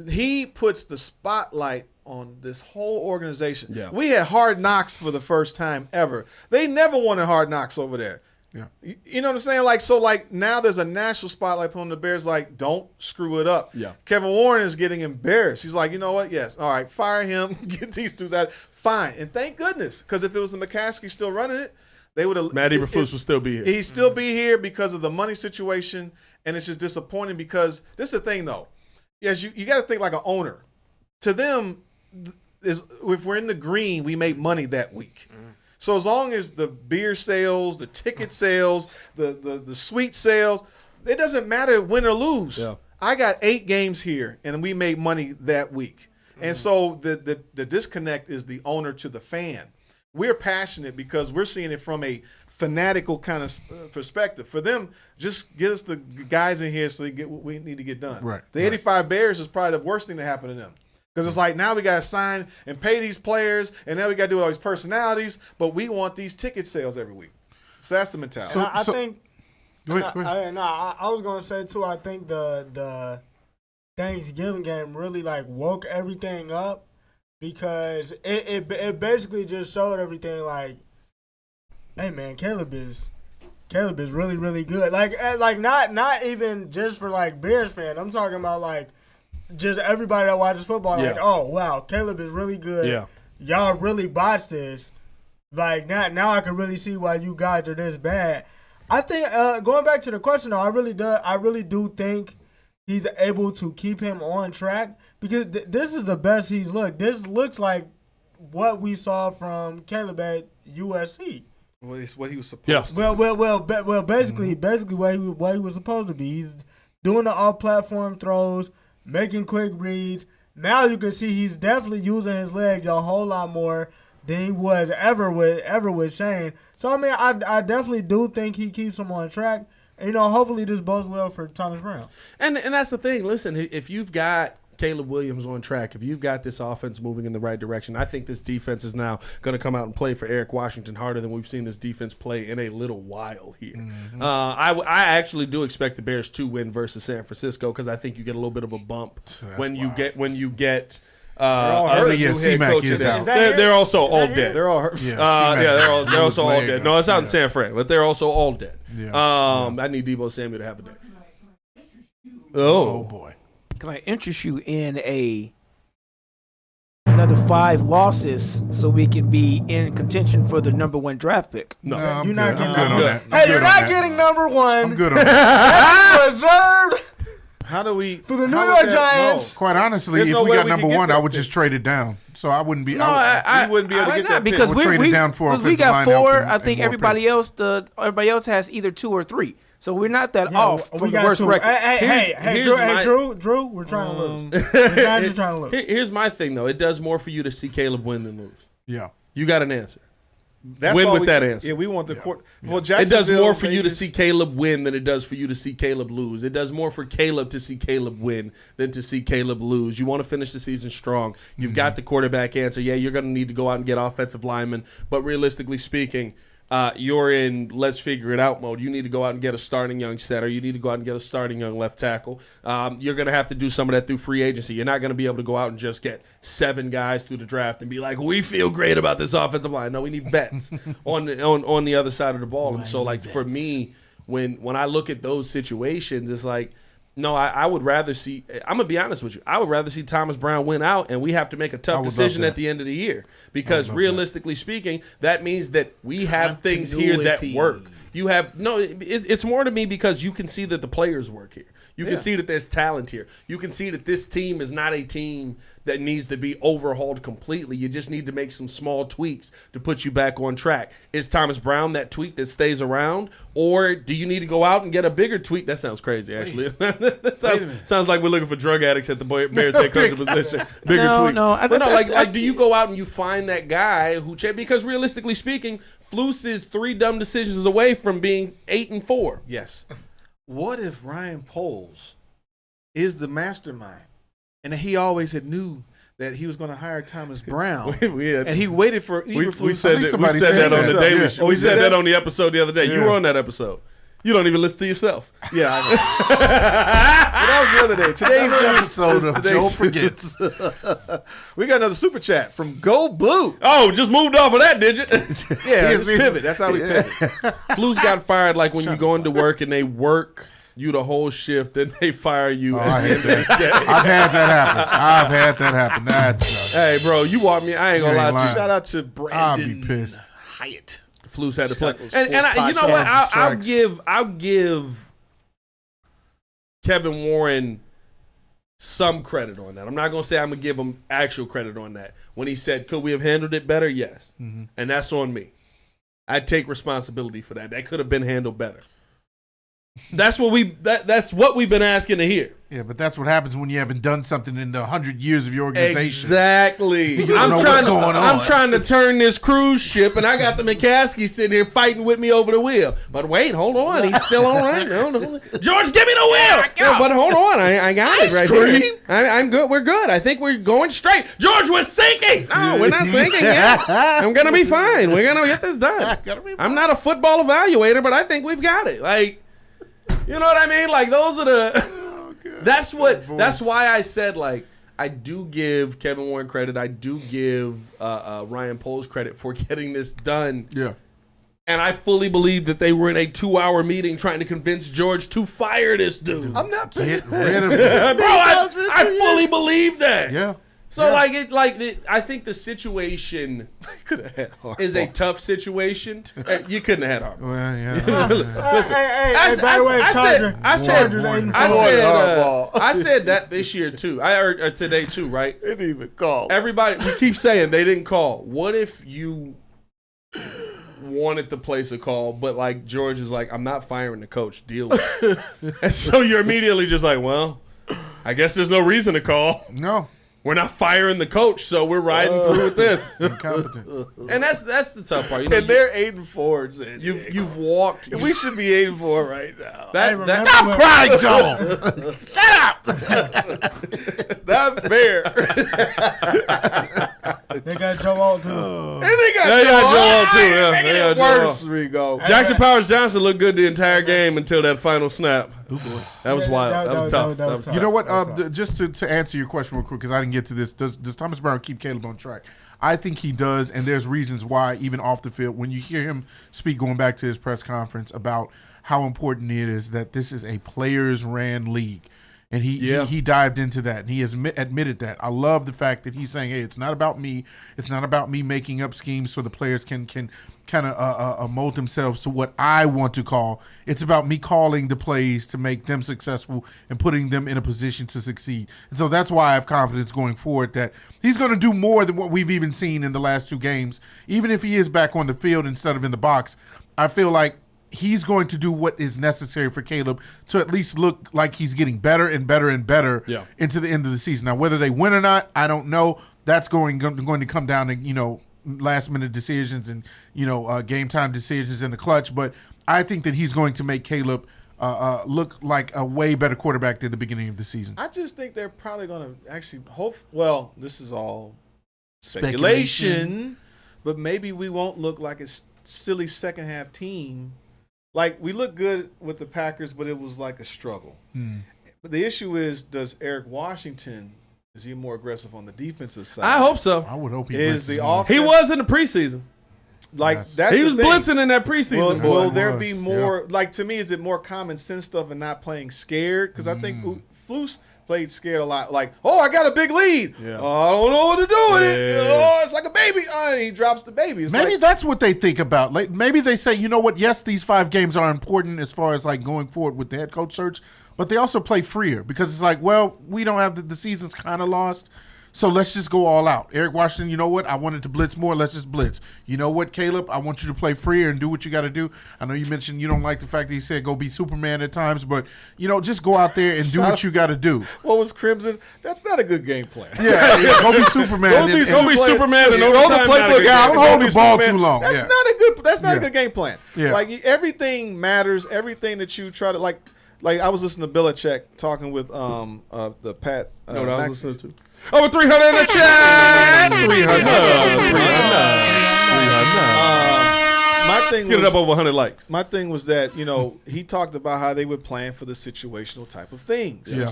he puts the spotlight on this whole organization. Yeah. We had Hard Knocks for the first time ever. They never wanted Hard Knocks over there. Yeah. You know what I'm saying? Like now there's a national spotlight put on the Bears. Like, don't screw it up. Yeah. Kevin Warren is getting embarrassed. He's like, you know what? Yes. All right. Fire him. Get these dudes out. Fine. And thank goodness, because if it was the McCaskey still running it, they would have. Matt Eberflus would still be here. He'd still be here because of the money situation, and it's just disappointing because this is the thing, though. Yes, you got to think like an owner. To them, is if we're in the green, we make money that week. So as long as the beer sales, the ticket sales, the sweet sales, it doesn't matter win or lose. Yeah. I got 8 games here, and we made money that week. And so the disconnect is the owner to the fan. We're passionate because we're seeing it from a fanatical kind of perspective. For them, just get us the guys in here so they get what we need to get done. Right, The 85 Bears is probably the worst thing to happen to them. Because it's like now we got to sign and pay these players, and now we got to do all these personalities, but we want these ticket sales every week. So that's the mentality. And I think. Go ahead. I was gonna say too. I think the Thanksgiving game really like woke everything up because it basically just showed everything like, hey man, Caleb is really really good. Like not even just for like Bears fan. I'm talking about like just everybody that watches football. Yeah. Like, oh wow, Caleb is really good. Yeah. Y'all really botched this. Like now I can really see why you guys are this bad. I think going back to the question though, I really do think he's able to keep him on track because this is the best he's looked. This looks like what we saw from Caleb at USC. What he was supposed to Well, basically what he was supposed to be. He's doing the off-platform throws, making quick reads. Now you can see he's definitely using his legs a whole lot more than he was ever with Shane. So I mean, I definitely do think he keeps him on track. And, hopefully this bodes well for Thomas Brown. And that's the thing. Listen, if you've got Caleb Williams on track, if you've got this offense moving in the right direction, I think this defense is now going to come out and play for Eric Washington harder than we've seen this defense play in a little while here. Mm-hmm. I actually do expect the Bears to win versus San Francisco because I think you get a little bit of a bump when you get all hurt. Yeah, new head C-Mac coach is in. out. They're also all dead. They're all hurt. Yeah, They're also all leg dead. up. No, it's out in Yeah. San Fran, but they're also all dead. Yeah. I need Debo Samuel to have a day. Oh boy. Can I interest you in another 5 losses so we can be in contention for the number 1 draft pick? No. I'm You're good. not I'm getting good on number that. one. I'm Hey, good you're on not that. getting number 1. I'm good on that. Reserved. How do we For the New how York would that- Giants. Quite honestly, There's if no we way got we number can get one, I that would pick. just trade it down. So I wouldn't be. No, we wouldn't be able to Why get not? that pick. Because We'll trade it down for we offensive got line help 4. and- I and think more everybody picks. else has either 2 or 3. So we're not that Yeah, off we from the got worst two. record. Hey, Here's my- Drew, we're trying to lose. The Giants are trying to lose. Here's my thing though. It does more for you to see Caleb win than lose. Yeah. You got an answer. That's Win all with we- that answer. Yeah, we want the court. Well, It does Jacksonville, more for you to Vegas- see Caleb win than it does for you to see Caleb lose. It does more for Caleb to see Caleb win than to see Caleb lose. You want to finish the season strong. You've got the quarterback answer. Yeah, you're going to need to go out and get offensive linemen. But realistically speaking, you're in let's figure it out mode. You need to go out and get a starting young center. You need to go out and get a starting young left tackle. You're going to have to do some of that through free agency. You're not going to be able to go out and just get 7 guys through the draft and be like, we feel great about this offensive line. No, we need vets on the other side of the ball. And so, like, for me, when I look at those situations, it's like, no, I would rather see – I'm going to be honest with you. I would rather see Thomas Brown win out, and we have to make a tough would love decision that. at the end of the year. Because realistically speaking, that means that we have things here that Continuity. work. You have – no, it's more to me because you can see that the players work here. You can see that there's talent here. You can see that this team is not a team that needs to be overhauled completely. You just need to make some small tweaks to put you back on track. Is Thomas Brown that tweak that stays around? Or do you need to go out and get a bigger tweak? That sounds crazy, actually. that sounds like we're looking for drug addicts at the Bears head coaching position. Bigger tweaks. Like, do you go out and you find that guy who – because realistically speaking, Flus is 3 dumb decisions away from being 8-4. Yes. What if Ryan Poles is the mastermind, and he always had knew that he was going to hire Thomas Brown, and he waited for We Eberflus. said think that, somebody said said that on that. the Daily Yeah. Show. Oh, We we said said that that? on the episode the other day. You Yeah. were on that episode. You don't even listen to yourself. Yeah, I know. But that was the other day. Today's episode is of today's- Joe Forgets. We got another super chat from Go Blue. Oh, just moved off of that, did you? Yeah, Yes, it's pivot. That's how we pivot. Flus got fired like when you go into work and they work you the whole shift, then they fire you I at the hate end of the day. I've had that happen. That's Hey, bro, you want me? I ain't gonna You lie ain't to you. lying. Shout out to I'll be Brandon pissed. Hyatt. Flus had to play, Chicago and Sports you know what? Podcast I'll strikes. give Kevin Warren some credit on that. I'm not gonna say I'm gonna give him actual credit on that. When he said, "Could we have handled it better?" Yes, and that's on me. I take responsibility for that. That could have been handled better. That's what that's what we've been asking to hear. Yeah, but that's what happens when you haven't done something in the 100 years of your organization. Exactly. You don't know what's going on. I'm trying to turn this cruise ship, and I got the McCaskey sitting here fighting with me over the wheel. But wait, hold on, he's still all right. No. George, give me the wheel. No, but hold on, I got it right here. I'm good. We're good. I think we're going straight. George, we're sinking. No, we're not sinking yet. I'm gonna be fine. We're gonna get this done. I'm not a football evaluator, but I think we've got it. Like, you know what I mean? Like, those are the. That's why I said, like, I do give Kevin Warren credit. I do give Ryan Poles credit for getting this done. Yeah. And I fully believe that they were in a 2-hour meeting trying to convince George to fire this dude. I'm not Get paying. rid of it. Bro, I fully believe that. Yeah. So, I think the situation Could have had Harbaugh. is a tough situation. You couldn't have had Harbaugh. Well, yeah. Listen, Hey, by the way, Chargers 8-4. I said that this year too. Or today too, right? They didn't even call. Everybody, we keep saying they didn't call. What if you wanted to place a call, but like George is like, I'm not firing the coach. Deal with it. And so you're immediately just like, well, I guess there's no reason to call. No. We're not firing the coach, so we're riding through with this. Incompetence. And that's the tough part. You know, And they're 8-4. you've walked. We should be 8-4 right now. That Stop crying, Joel. Shut up. Not fair. They got Joe Alt too. And they got They got Joel too. Yeah, Making they got it Joel. worse, Rigo. Jackson Powers Johnson looked good the entire game until that final snap. That was wild. That was tough. That was You know what? Just to answer your question real quick, because I didn't get to this. Does Thomas Brown keep Caleb on track? I think he does, and there's reasons why, even off the field, when you hear him speak, going back to his press conference about how important it is that this is a players-ran league. And he dived into that, and he has admitted that. I love the fact that he's saying, hey, it's not about me. It's not about me making up schemes so the players can kind of mold themselves to what I want to call. It's about me calling the plays to make them successful and putting them in a position to succeed. And so that's why I have confidence going forward that he's going to do more than what we've even seen in the last 2 games. Even if he is back on the field instead of in the box, I feel like he's going to do what is necessary for Caleb to at least look like he's getting better and better and better into the end of the season. Now, whether they win or not, I don't know. That's going to come down to, last-minute decisions and, game time decisions in the clutch. But I think that he's going to make Caleb look like a way better quarterback than the beginning of the season. I just think they're probably going to actually well, this is all speculation, but maybe we won't look like a silly second-half team. Like, we look good with the Packers, but it was like a struggle. But the issue is, does Eric Washington, is he more aggressive on the defensive side? I hope so. I would hope he is the more. offense. He was in the preseason. Like, that's he the was thing. blitzing in that preseason. Will there be more, like, to me, is it more common sense stuff and not playing scared? Because I think Flus played scared a lot. Like, oh, I got a big lead. Yeah. I don't know what to do with it. Oh, it's like a baby. And he drops the baby. It's Maybe like, that's what they think about. Like, maybe they say, you know what? Yes, these 5 games are important as far as like going forward with the head coach search, but they also play freer because it's like, well, we don't have the season's kind of lost. So let's just go all out. Eric Washington, you know what? I wanted to blitz more. Let's just blitz. You know what, Caleb? I want you to play freer and do what you got to do. I know you mentioned you don't like the fact that he said go be Superman at times, but, just go out there and do what you got to do. what was Crimson? That's not a good game plan. Yeah, go be Superman. Don't be Superman and Don't throw the playbook out. Don't hold the ball too long. That's Yeah. not a good game plan. Yeah. Like, everything matters. Everything that you try to like I was listening to Belichick talking with the Pat. No, I was listening to. Over 300 in the chat. 300. My thing Get it was, up over 100 likes. my thing was that he talked about how they would plan for the situational type of things. Yeah.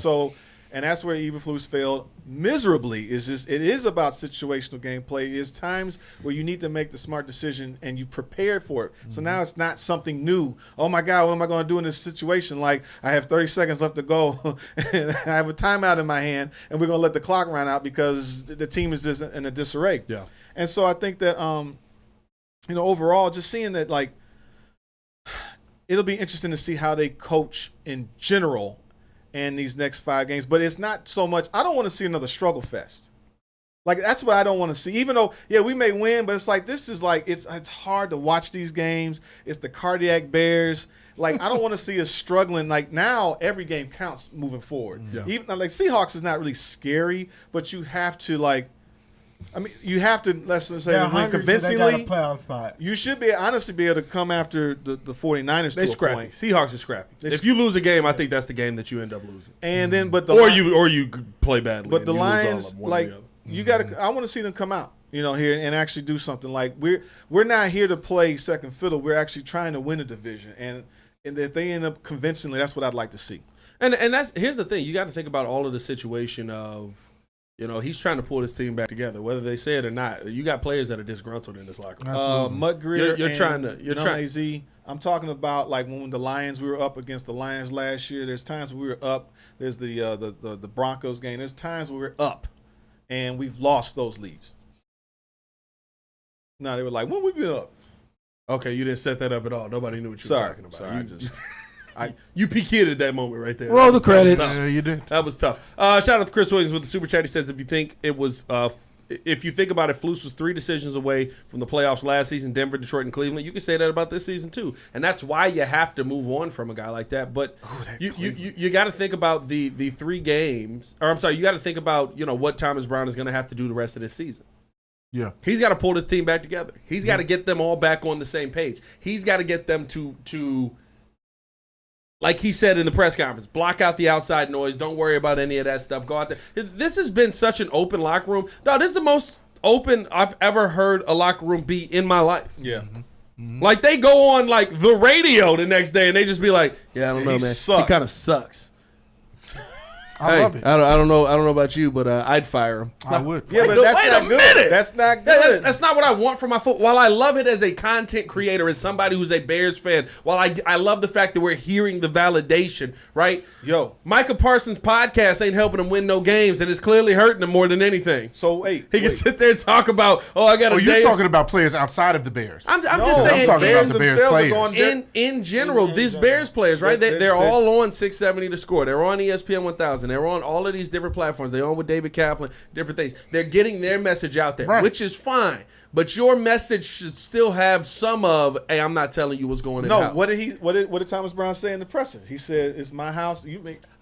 And that's where Eberflus failed miserably. It is about situational gameplay. It's times where you need to make the smart decision and you prepared for it. So now it's not something new. Oh my God, what am I going to do in this situation? Like, I have 30 seconds left to go and I have a timeout in my hand and we're going to let the clock run out because the team is just in a disarray. Yeah. And so I think that overall, just seeing that, like, it'll be interesting to see how they coach in general in these next 5 games. But it's not so much – I don't want to see another struggle fest. Like, that's what I don't want to see. Even though, yeah, we may win, but it's like this is like it's hard to watch these games. It's the cardiac bears. Like, I don't want to see us struggling. Like, now every game counts moving forward. Yeah. Even like Seahawks is not really scary, but you have to, like – you have to, let's say, win convincingly. Playoff spot. You should honestly be able to come after the 49ers They to scrappy. a point. Seahawks are scrappy. If you lose a game, I think that's the game that you end up losing. And then, but or you play badly. But the and you lose all Lions, of them, one or like, the other. you got to. I want to see them come out, here and actually do something. Like, we're not here to play second fiddle. We're actually trying to win a division, and if they end up convincingly, that's what I'd like to see. And here's the thing: you got to think about all of the situation of. He's trying to pull his team back together, whether they say it or not. You got players that are disgruntled in this locker room. Mudgreer, You're trying to. AZ. I'm talking about like when the Lions, we were up against the Lions last year. There's times where we were up. There's the Broncos game. There's times where we're up, and we've lost those leads. No, they were like, when we been up? Okay, you didn't set that up at all. Nobody knew what you were talking about. Sorry, you PK'd at that moment right there. Roll the credits. Yeah, you did. That was tough. Shout out to Chris Williams with the super chat. He says, if you think about it, Flus was 3 decisions away from the playoffs last season, Denver, Detroit, and Cleveland. You can say that about this season too, and that's why you have to move on from a guy like that. But you got to think about the 3 games, or I'm sorry, you got to think about what Thomas Brown is going to have to do the rest of this season. Yeah, he's got to pull his team back together. He's got to get them all back on the same page. He's got to get them to. Like he said in the press conference, block out the outside noise. Don't worry about any of that stuff. Go out there. This has been such an open locker room. No, this is the most open I've ever heard a locker room be in my life. Yeah. Mm-hmm. Like they go on like the radio the next day and they just be like, yeah, I don't know, man. Sucked. He kind of sucks. I love it. I don't know about you, but I'd fire him. I would. Yeah, but Wait that's a not good. minute. That's not Yeah, good. that's not what I want for my football. While I love it as a content creator, as somebody who's a Bears fan, while I love the fact that we're hearing the validation, right? Yo. Micah Parsons' podcast ain't helping him win no games, and it's clearly hurting him more than anything. So, hey. He can sit there and talk about, I got a Oh, day. you're talking about players outside of the Bears. I'm No, just saying, I'm talking about the Bears themselves are players. going in general, these Bears players, right? They're all on 670 to score. They're on ESPN 1000. They're on all of these different platforms. They're on with David Kaplan, different things. They're getting their message out there, Right. which is fine. But your message should still have some of, hey, I'm not telling you what's going in the No, house. what did Thomas Brown say in the presser? He said, "It's my house.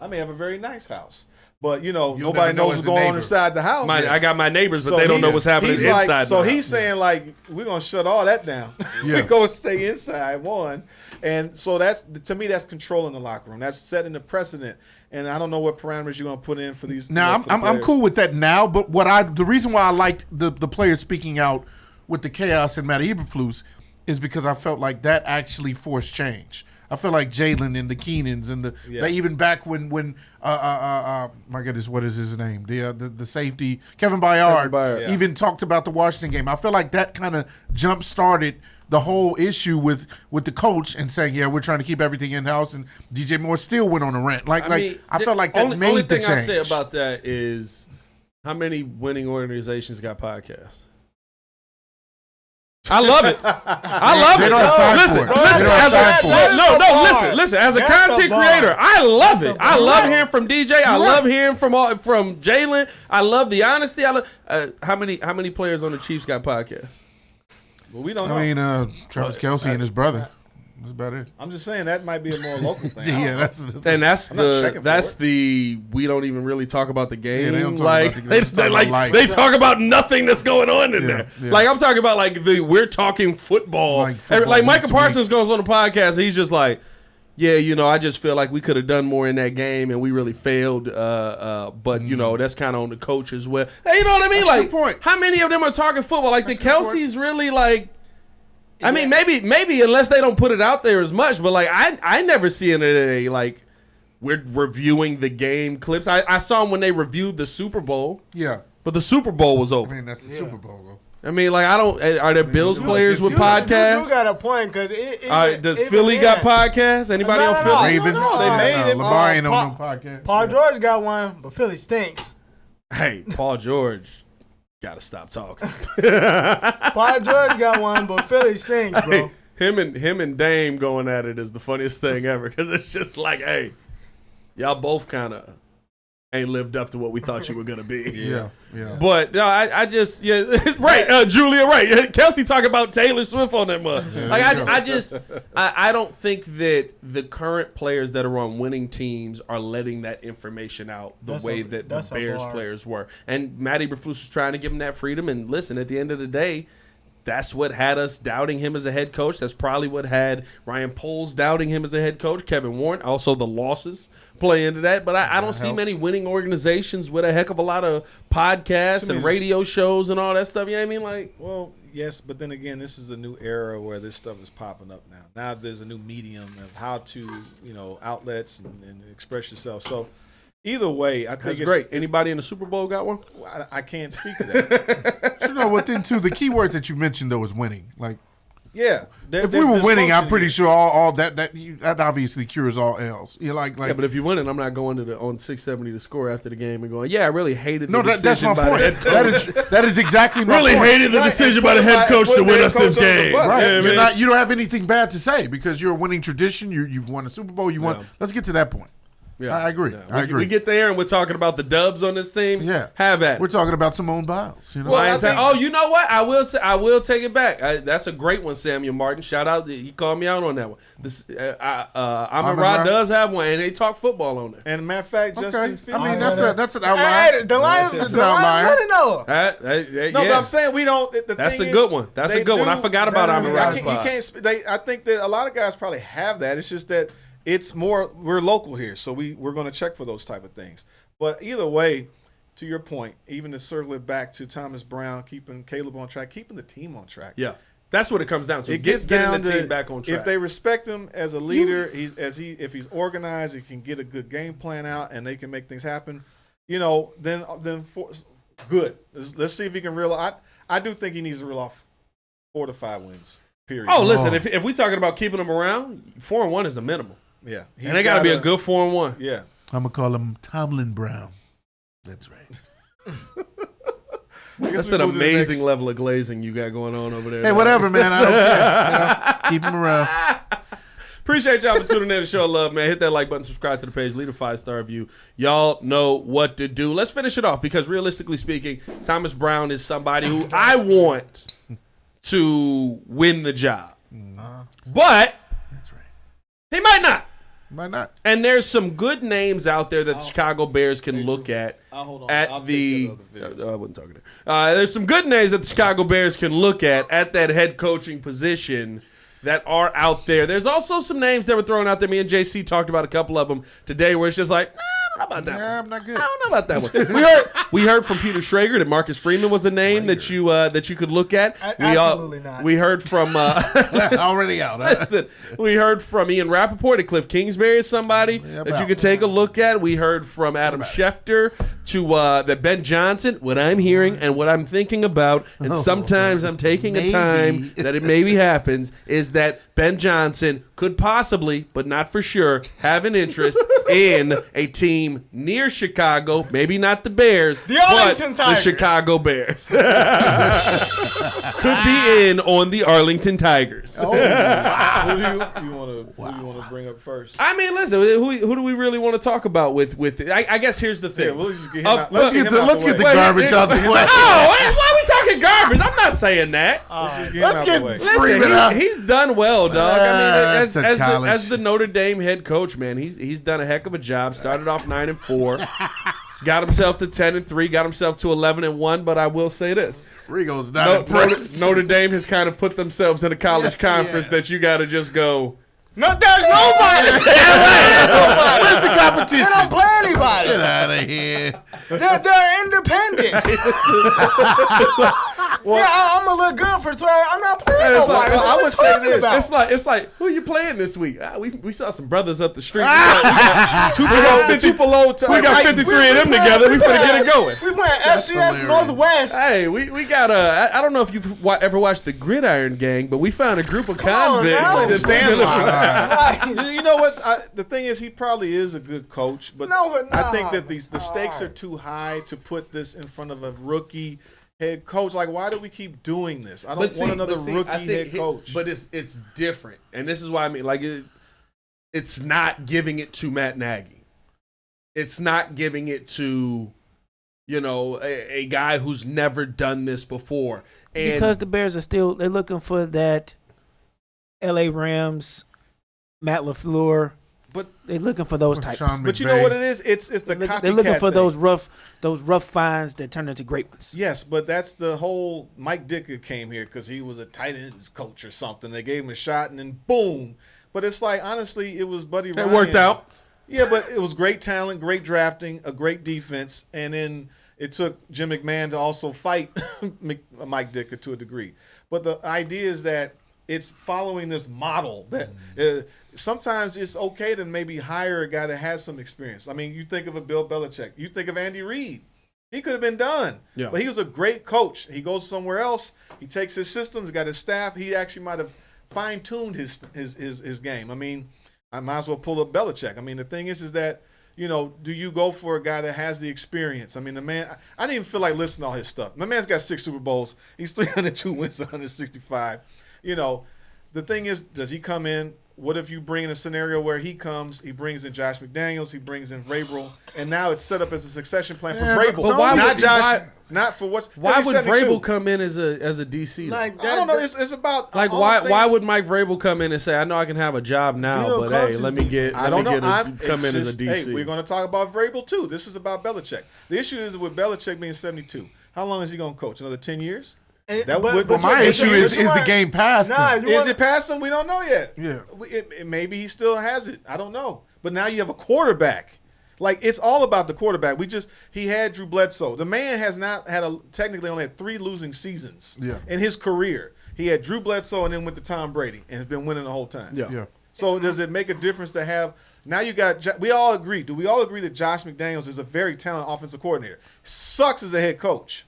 I may have a very nice house, but nobody never know knows as what's a going on neighbor. inside the house." I got my neighbors, but they don't know what's happening he's inside. Like, so the he's house. saying like, we're gonna shut all that down. Yeah. We're gonna stay inside one, and so that's to me that's controlling the locker room. That's setting the precedent. And I don't know what parameters you're gonna put in for these. Now for the I'm players. cool with that now, but the reason why I liked the players speaking out with the chaos and Matt Eberflus is because I felt like that actually forced change. I feel like Jalen and the Keenans and like even back when my goodness, what is his name? The safety Kevin Byard, Byard. even talked about the Washington game. I feel like that kind of jump started the whole issue with the coach and saying, yeah, we're trying to keep everything in house, and DJ Moore still went on a rant. I felt like that only made the thing change. I say about that is how many winning organizations got podcasts. I love it. I love They it. don't have time Listen, for it. listen, They don't have time for it. listen. As a That's content a bar. creator, I love it. I love bar. hearing from DJ. I love hearing from Jalen. I love the honesty. I love, how many players on the Chiefs got podcasts? Well, we don't know. I mean, Travis Kelce and his brother. That's about it. I'm just saying that might be a more local thing. Yeah, that's And that's I'm not checking for we don't even really talk about the game. Yeah, they don't talk like about the game. they, They talk about life. they talk about nothing that's going on in there. yeah. Like I'm talking about like we're talking football. Like football Like week Micah to Parsons goes on the podcast and he's just like, yeah, I just feel like we could have done more in that game and we really failed. But that's kind of on the coach as well. Hey, you know what I mean? That's a Like, good point. how many of them are talking football? Like That's the a good point. Kelsey's really like. I mean, maybe unless they don't put it out there as much, but like I never see it in a like we're reviewing the game clips. I saw them when they reviewed the Super Bowl, Yeah. but the Super Bowl was I over. mean, that's the Super Bowl, though. I mean, like are there Bills players with You podcasts? got a point because Does Philly got podcasts? Anybody No, on no, no. Philly? Ravens. no, they made it. Lamar ain't on no podcast. Paul George got one, but Philly stinks. Hey, Paul George, gotta stop talking. Paul George got one, but Philly stinks, bro. Hey, him and Dame going at it is the funniest thing ever because it's just like, hey, y'all both kind of ain't lived up to what we thought you were gonna be. Yeah. But no, I just right, Julia, right. Kelsey talking about Taylor Swift on that mug. Like I don't think that the current players that are on winning teams are letting that information out the way that the Bears players were. And Matt Eberflus was trying to give them that freedom. And listen, at the end of the day, that's what had us doubting him as a head coach. That's probably what had Ryan Poles doubting him as a head coach. Kevin Warren, also the losses play into that. But I don't see many winning organizations with a heck of a lot of podcasts and radio shows and all that stuff. You know what I mean? Like, Well, yes, but then again, this is a new era where this stuff is popping up now. Now there's a new medium of how to, outlets and express yourself. So either way, I think that's it's great. Anybody in the Super Bowl got one? I can't speak to that. Within the key word that you mentioned though is winning. Like, Yeah, if we were winning, I'm pretty sure all that obviously cures all else. You like Yeah, but if you're winning, I'm not going to on 670 to score after the game and going, yeah, I really hated the no, decision that's my by point. the head coach. That is exactly my Really point. hated the decision by the head coach to win us this game. Right. Yeah, You're man. you don't have anything bad to say because you're a winning tradition. You've won a Super Bowl. You won. Yeah. Let's get to that point. Yeah. I agree. Yeah. I agree. We get there and we're talking about the dubs on this team. Yeah. Have at it. We're talking about Simone Biles. Well, I ain't I saying, you know what? I will take it back. That's a great one, Samuel Martin. Shout out. He called me out on that one. This, Amon Ra does have one, and they talk football on there. And matter of fact, Okay. Justin Fields. I mean, that's an outlier. Hey, the Lions, That's the an outlier. Lions let it know. No, but I'm saying we don't. That's a good one. That's a good one. I forgot about Amon Ra. I think that a lot of guys probably have that. It's just that it's more we're local here, so we're going to check for those type of things. But either way, to your point, even to circle it back to Thomas Brown, keeping Caleb on track, keeping the team on track. Yeah. That's what it comes down to. It gets getting down the to team back on track. if they respect him as a leader, if he's organized, he can get a good game plan out, and they can make things happen. Then good. Let's see if he can reel. I do think he needs to reel off 4 to 5 wins. Period. Oh, listen, if we're talking about keeping him around, 4-1 is a minimum. Yeah, And they got to be a good 4-1. Yeah, I'm gonna call him Tomlin Brown. That's right. That's an amazing level of glazing you got going on over there. Hey, whatever, man. I don't care. Keep him around. Appreciate y'all for tuning in to show love, man. Hit that like button, subscribe to the page, leave a 5-star review. Y'all know what to do. Let's finish it off because realistically speaking, Thomas Brown is somebody who I want to win the job. But That's right. he might not. Might not. And there's some good names out there that the Chicago Bears can look at. hold on. At I'll the, take that other I wasn't talking there. There's some good names that the Chicago Bears can look at that head coaching position that are out there. There's also some names that were thrown out there. Me and JC talked about a couple of them today where it's just like, I don't know about that one. I'm not good. I don't know about that one. We heard from Peter Schrager that Marcus Freeman was a name that you could look at. Absolutely not. We heard from Already out. Huh? listen, we heard from Ian Rappaport that Cliff Kingsbury is somebody that you could take a look at. We heard from Adam Schefter to that Ben Johnson. What I'm hearing and what I'm thinking about, and sometimes I'm taking a time that it maybe happens, is that Ben Johnson could possibly, but not for sure, have an interest in a team near Chicago. Maybe not the Bears, The but Arlington the Tigers. Chicago Bears. Could be in on the Arlington Tigers. Who do you want to bring up first? I mean, listen, who do we really want to talk about with it? I guess here's the thing. Yeah, we'll just get him Uh, out. Let's get the Wait, garbage out the way. Oh, why are we talking garbage? I'm not saying that. Let's just get him out the way. Freeman out. Listen, he's done well, dog. I mean, That's a college. as the Notre Dame head coach, man, he's done a heck of a job. Started off 9-4, got himself to 10-3, got himself to 11-1. But I will say this: Rigo's not impressed. Notre Dame has kind of put themselves in a college conference that you got to just go. No, there's nobody. Where's the competition? They don't play anybody. Get out of here. They're independent. I'm gonna look good for 12. I'm not playing It's nobody. like- I would say this. It's like who you playing this week? We saw some brothers up the street. We got we got 53 of them together. We finna get it going. We playing FCS hilarious. Northwest. Hey, we got I don't know if you've ever watched the Gridiron Gang, but we found a group of on now. convicts. You know what? The thing is, he probably is a good coach, but No, I think that the stakes are too high to put this in front of a rookie head coach. Like, why do we keep doing this? I don't want another rookie head coach. But it's different, and this is why I mean, like, it's not giving it to Matt Nagy. It's not giving it to, a guy who's never done this before. And Because the Bears they're looking for that LA Rams, Matt LaFleur. But They're looking for those types. Sean but you McVay. know what it is? It's the copycat They're looking for thing. those rough finds that turn into great ones. Yes, but that's the whole. Mike Ditka came here because he was a tight ends coach or something. They gave him a shot and then boom. But it's like, honestly, it was Buddy Ryan. it worked out. Yeah, but it was great talent, great drafting, a great defense, and then it took Jim McMahon to also fight Mike Ditka to a degree. But the idea is that it's following this model that sometimes it's okay to maybe hire a guy that has some experience. I mean, you think of a Bill Belichick. You think of Andy Reid. He could have been done. Yeah. But he was a great coach. He goes somewhere else. He takes his systems, got his staff. He actually might have fine-tuned his game. I mean, I might as well pull up Belichick. I mean, the thing is that, do you go for a guy that has the experience? I mean, the man, I didn't even feel like listening to all his stuff. My man's got 6 Super Bowls. He's 302 wins, 165. The thing is, does he come in? What if you bring in a scenario where he brings in Josh McDaniels, he brings in Vrabel, and now it's set up as a succession plan for Vrabel. but why not would- Josh, why- not for what's. Why he's would 72. Vrabel come in as a DC? Like I don't know. It's about Like all I'm saying- why would Mike Vrabel come in and say, I know I can have a job now, Bill but hey, coaches let me get I don't know. come in as a DC. Hey, we're going to talk about Vrabel too. This is about Belichick. The issue is with Belichick being 72. How long is he going to coach? Another 10 years? That would- Well, my issue is the game past him. Is it past him? We don't know yet. Yeah. Maybe he still has it. I don't know. But now you have a quarterback. Like, it's all about the quarterback. He had Drew Bledsoe. The man has not technically only had 3 losing seasons in his career. He had Drew Bledsoe and then went to Tom Brady and has been winning the whole time. Yeah. So does it make a difference to have now you got we all agree. Do we all agree that Josh McDaniels is a very talented offensive coordinator? Sucks as a head coach,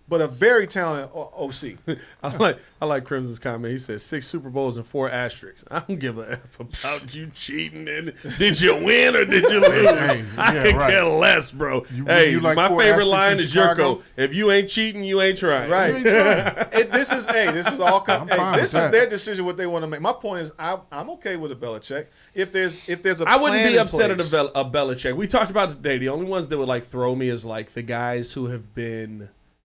but a very talented OC. I like Crimson's comment. He says 6 Super Bowls and 4 asterisks. I don't give a F about you cheating. And did you win or did you lose? I can care less, bro. You like my 4 favorite asterisks line in is Chicago? Yurko. If you ain't cheating, you ain't trying. Right. This is all. fine This with is that. their decision what they want to make. My point is, I'm okay with a Belichick if there's a. I wouldn't plan be in upset at place. a Belichick. We talked about it today. The only ones that would like throw me is like the guys who have been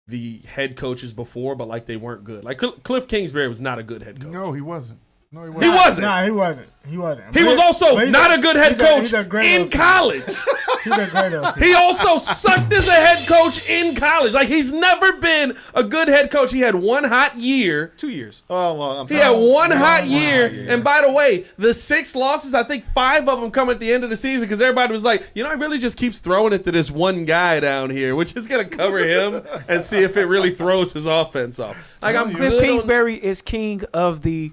the head coaches before, but like they weren't good. Like Cliff Kingsbury was not a good head coach. No, he wasn't. No, he He wasn't. wasn't. Nah, he wasn't. He wasn't. He was also But he's not a good head he's coach he's a great in OC. college. He's a great OC. He also sucked as a head coach in college. Like he's never been a good head coach. He had one hot year. 2 years. Oh well, I'm He sorry. had one hot hot year. year. And by the way, the 6 losses, I think 5 of them come at the end of the season because everybody was like, he really just keeps throwing it to this one guy down here. We're just going to cover him and see if it really throws his offense off. Like I'm Cliff good on- Kingsbury is king of the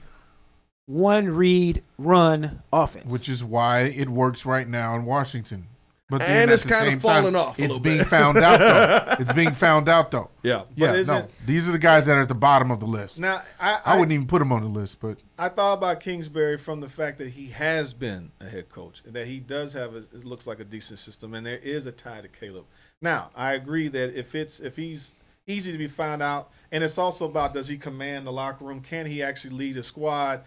one read run offense. Which is why it works right now in Washington. But then And at it's the kinda same falling time, off a it's little being bit. found out though. It's being found out though. Yeah. Yeah, is no. it- These are the guys that are at the bottom of the list. Now I wouldn't even put him on the list, but I thought about Kingsbury from the fact that he has been a head coach and that he does have it looks like a decent system, and there is a tie to Caleb. Now I agree that if he's easy to be found out, and it's also about does he command the locker room? Can he actually lead a squad?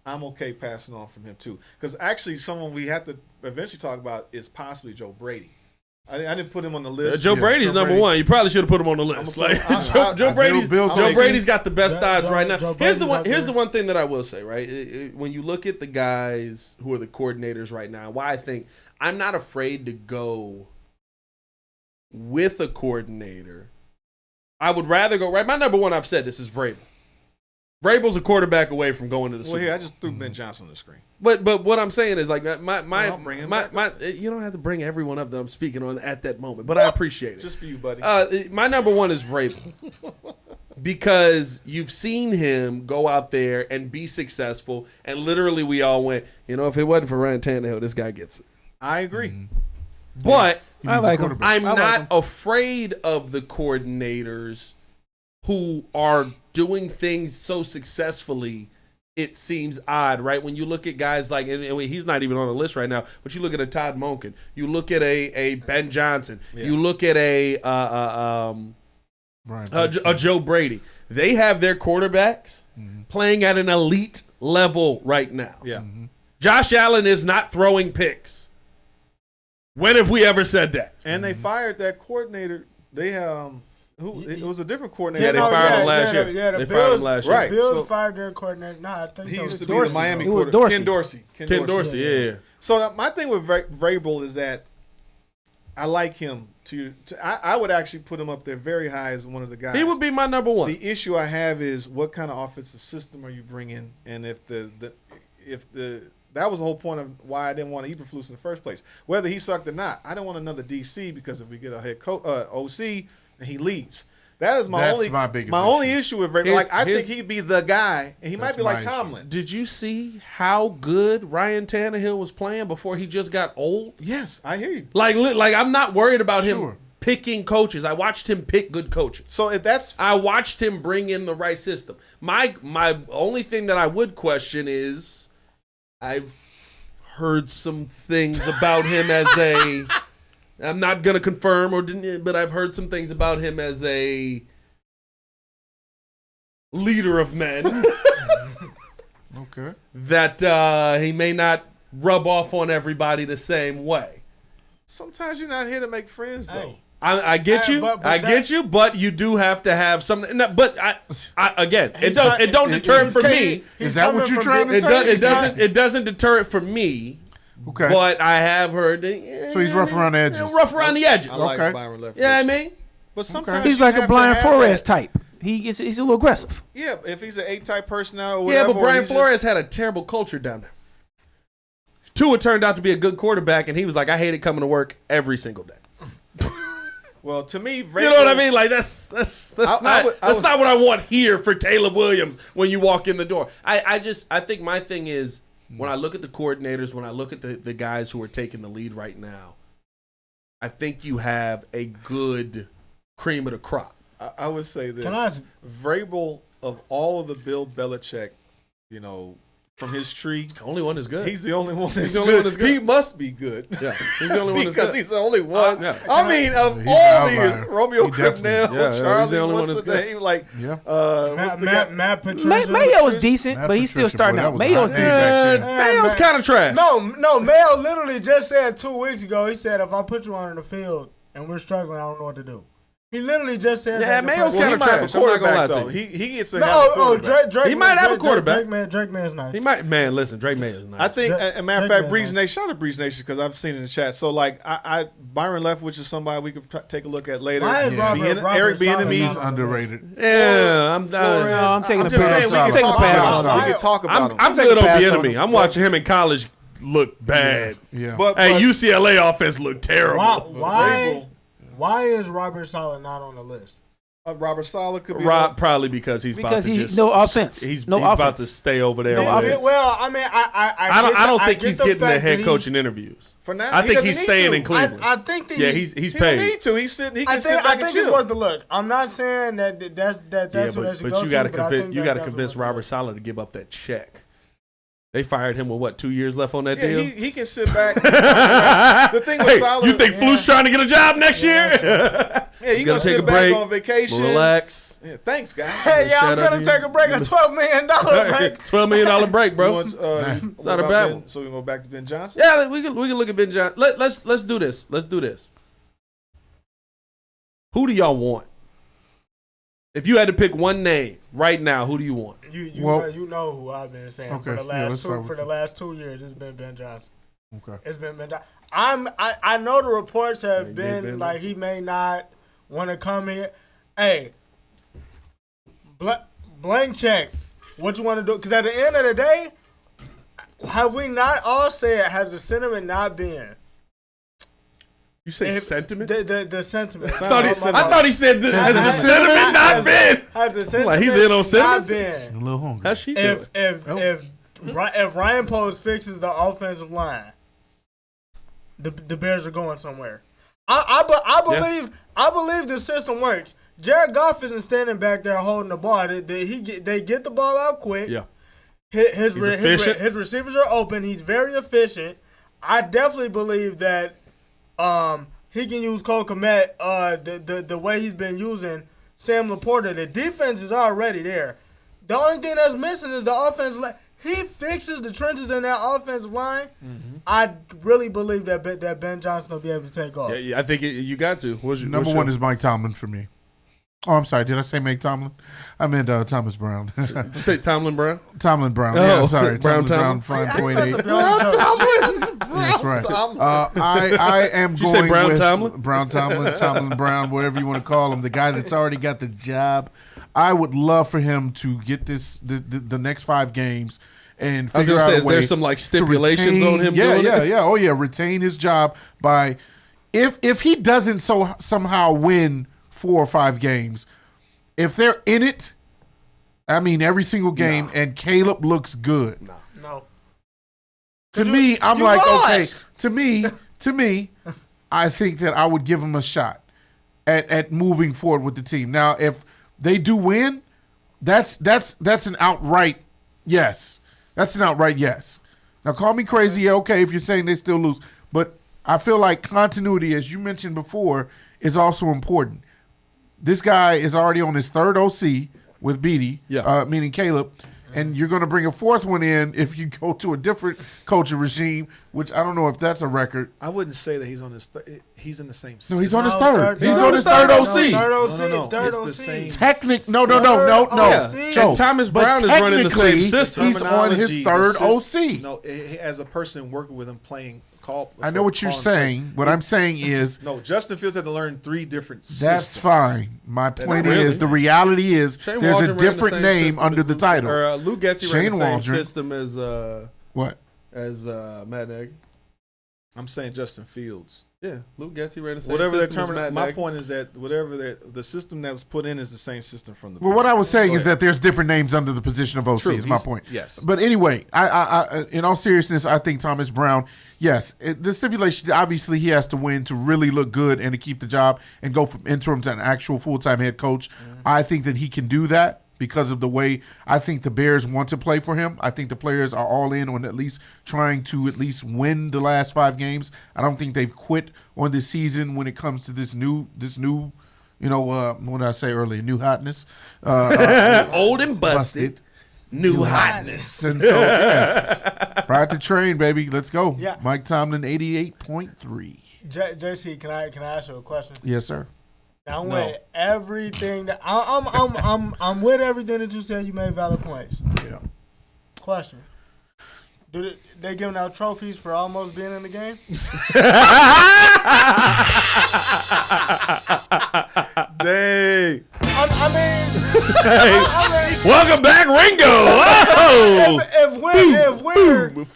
I'm okay passing on from him too, because actually someone we have to eventually talk about is possibly Joe Brady. I didn't put him on the list. Joe Brady's Joe number Brady. 1. You probably should have put him on the list. I'm gonna Like put him- Joe Brady's, Bill's Joe on Brady's got the best Joe- odds right now. Joe Here's the Brady's one. up Here's there. the one thing that I will say. Right, when you look at the guys who are the coordinators right now, why I think I'm not afraid to go with a coordinator. I would rather go right. My number 1, I've said this, is Vrabel. Vrabel's a quarterback away from going to the Well, Super here Bowl. I just threw Ben Johnson on the screen. But what I'm saying is like I'll bring him back up. you don't have to bring everyone up that I'm speaking on at that moment, but I appreciate it. Just for you, buddy. My number 1 is Vrabel because you've seen him go out there and be successful, and literally we all went, if it wasn't for Ryan Tannehill, this guy gets it. I agree. Mm-hmm. But he I needs a like him. quarterback. I'm I like not him. afraid of the coordinators who are doing things so successfully. It seems odd, right? When you look at guys like, and he's not even on the list right now, but you look at a Todd Monken, you look at a Ben Johnson, you look at a Joe Brady. They have their quarterbacks playing at an elite level right now. Yeah. Josh Allen is not throwing picks. When have we ever said that? And they fired that coordinator. They it was a different coordinator. Yeah, they fired him last year. Yeah, the They fired him Bills, last year. Right. Bills so- fired their coordinator. Nah, I think He that used was to Dorsey. be the Miami It was quarterback. Dorsey. Ken Dorsey. Ken Dorsey, yeah. So my thing with Vrabel is that I like him. I would actually put him up there very high as one of the guys. He would be my number 1. The issue I have is what kind of offensive system are you bringing, and if that was the whole point of why I didn't want Eberflus in the first place. Whether he sucked or not, I don't want another DC because if we get a head OC and he leaves, that is That's my biggest only issue. issue with Vrabel. Here's- Like I think here's- he'd be the guy, and he might That's be like my issue. Tomlin. Did you see how good Ryan Tannehill was playing before he just got old? Yes, I hear you. Like I'm not worried about him Sure. picking coaches. I watched him pick good coaches. So if that's I watched him bring in the right system. My only thing that I would question is I've heard some things about him as a I'm not going to confirm but I've heard some things about him as a leader of men Okay. that he may not rub off on everybody the same way. sometimes you're not here to make friends though. Hey. I get you, but I that- get you, but you do have to have something. No, but I again, it He's don't not- it don't deter it for me. Is that what you're trying to It, say? it doesn't deter it for me. Okay. But I have heard that, So he's rough around the edges. rough around the edges. I like Okay. Byron Leftwich. Yeah, I mean, But sometimes He's you like a have to Brian have Flores that. type. He's a little aggressive. Yeah, if he's an A-type personality or yeah, whatever. but or Brian he's Flores had a terrible culture down there. Tua turned out to be a good quarterback, and he was like, I hated coming to work every single day. Well, to me, You know what I mean? Like that's not what I want here for Caleb Williams when you walk in the door. I think my thing is when I look at the coordinators, when I look at the guys who are taking the lead right now, I think you have a good cream of the crop. I would say this: Vrabel, of all of the Bill Belichick, from his tree, The only one is good. he's the only one that's the only one that's good. He must be good. Yeah, he's the only one that's because good. he's the only one. Yeah. I mean, of He's all an these, outlier. Romeo He definitely- Cribnell, yeah, he's the Charlie, only what's one the that's good. name? Like, Yeah. what's the guy? Matt Patricia. Mayo was decent, Matt but he's still Patricia, starting boy, that out. was Mayo's hot. decent. Mayo's kind of trash. No, Mayo literally just said 2 weeks ago. He said, if I put you on the field and we're struggling, I don't know what to do. He literally just said Yeah, that. Mayo's Well, he kinda might have a trash. I'm not gonna lie quarterback, to though. you. He gets to have a quarterback. Drake. He might have a quarterback. Drake Man's nice. He might. Man, listen, Drake May is nice. I think, Drake- as a matter of Drake fact, man, Breeze man. Nation, shout out to Breeze Nation because I've seen it in the chat. So, like, Byron Leftwich is somebody we could take a look at later. Why is Robert Eric Saleh Bieniemy, He's not on the underrated. Yeah, I'm done. Flores. I'm taking I'm a just pass saying on we him. can Take a talk pass about on him. him. We can talk about him. I'm take good a on pass on Bieniemy. him. I'm watching him in college look bad. Yeah. But Hey, UCLA offense look terrible. Why is Robert Saleh not on the list? Robert Saleh could be Probably because he's Because about to he- just no offense. He's No about offense. to stay over there. Yeah, with- well, I mean, I don't think he's getting the fact head that coaching interviews. For now, I he think doesn't he's need staying to. in Cleveland. I think that Yeah, he's He don't paid. need to. He's sitting. He I can sit think back and it's chill. worth the look. I'm not saying that's who they should but go you got to to, but I convince think you got to that's convince worth the Robert look. Saleh to give up that check. They fired him with what, 2 years left on that Yeah, deal? he can sit back. The thing with Hey, Saleh, you think Flu's trying to get a job next year? yeah, he gonna gonna take a sit break, back on vacation. Relax. Yeah, thanks, guys. Hey, yeah, I'm Shout out gonna to take you. a break, a $12 million break. $12 million break, bro. It's not a bad one. So we go back to Ben Johnson. Yeah, we can look at Ben Johnson. Let's do this. Let's do this. Who do y'all want? If you had to pick one name right now, who do you want? You know who I've been saying Okay, for the yeah, let's start with the last 2 years. It's been Ben Johnson. Okay. It's been Ben Johnson. I know the reports have Yeah, been Ben. like he may not want to come here. Hey, blank check. What you want to do? Because at the end of the day, have we not all said, has the sentiment not been? You say sentiment? The sentiment. I thought he said this. Has the sentiment not been? Has the sentiment Like, he's in on not sentiment? been? A little hungry. How's she doing? If Ryan Poles fixes the offensive line, the Bears are going somewhere. I believe the system works. Jared Goff isn't standing back there holding the ball. They get the ball out quick. Yeah. His efficient. his receivers are open. He's very efficient. I definitely believe that he can use Cole Kmet the way he's been using Sam Laporta. The defense is already there. The only thing that's missing is the offensive line. He fixes the trenches in that offensive line. Mm-hmm. I really believe that Ben Johnson will be able to take off. Yeah, I think you got to. Number one is Mike Tomlin for me. Oh, I'm sorry. Did I say Mike Tomlin? I meant Thomas Brown. Did you say Tomlin Brown? Tomlin Brown. Oh, Yeah, sorry. Brown Tomlin Brown, 5.8. That's right. I am Did you going say Brown with Tomlin? Brown Tomlin Brown, whatever you want to call him, the guy that's already got the job. I would love for him to get the next 5 games and I was figure gonna out say, a is way there some like to stipulations retain- on him? Yeah, doing yeah, it? yeah. Oh yeah, retain his job by if he doesn't somehow win 4 or 5 games, if they're in it, I mean every single game, and Caleb looks good. No. To me, I'm like, lost. okay. To me, I think that I would give him a shot at moving forward with the team. Now, if they do win, that's an outright yes. That's an outright yes. Now, call me crazy, okay, if you're saying they still lose, but I feel like continuity, as you mentioned before, is also important. This guy is already on his 3rd OC with Beatty, meaning Caleb. And you're going to bring a 4th one in if you go to a different coaching regime, which I don't know if that's a record. I wouldn't say that he's on his. He's in the same. No, he's on his No, 3rd. third- He's no, on his third- 3rd OC. Third OC. No. Third It's the OC. same. No. Yeah. Joe, And Thomas but Brown is running the same technically, system. he's on his Terminology, 3rd the OC. No, as a person working with him, I know what you're saying. What I'm saying is No, Justin Fields had to learn 3 different systems. that's fine. My point really- is the reality is Shane there's Waldron a ran the different same name system under as the Lou- title. Or Lou Getty ran Shane the same Waldron. system as What? Matt Nagy. I'm saying Justin Fields. Yeah, Luke Getsy ran the same Whatever they're system as terminating. Matt My Nagy. point is that whatever the system that was put in is the same system from the. Well, what I was saying Go is ahead. that there's different names under the position of OC. True, Is my he's- point. yes. But anyway, I in all seriousness, I think Thomas Brown. Yes, the stipulation. Obviously, he has to win to really look good and to keep the job and go from interim to an actual full-time head coach. I think that he can do that because of the way I think the Bears want to play for him. I think the players are all in on at least trying to at least win the last 5 games. I don't think they've quit on this season when it comes to this new. You know, what did I say earlier? New hotness. Old and busted. New hotness. And so, yeah. Ride the train, baby. Let's go. Yeah. Mike Tomlin, 88.3. JC, can I ask you a question? Yes, sir. I'm with everything that I'm with everything that you said. You made valid points. Yeah. Question: they giving out trophies for almost being in the game? Dang. I mean, Welcome back, Ringo. Oh, if we're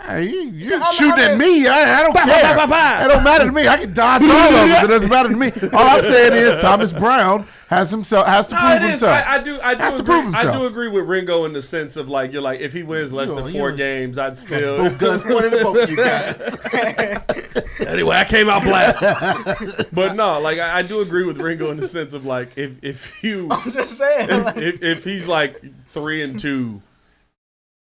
Hey, you're shooting at me. I don't care. It don't matter to me. I can dodge all of them. It doesn't matter to me. All I'm saying is Thomas Brown has to prove himself. I do Has to agree. prove himself. I do agree with Ringo in the sense of like you're like if he wins less than 4 games, I'd still. Both guns pointed at both of you guys. Anyway, I came out blasting. But no, like I do agree with Ringo in the sense of like if you I'm just saying. if he's like 3-2,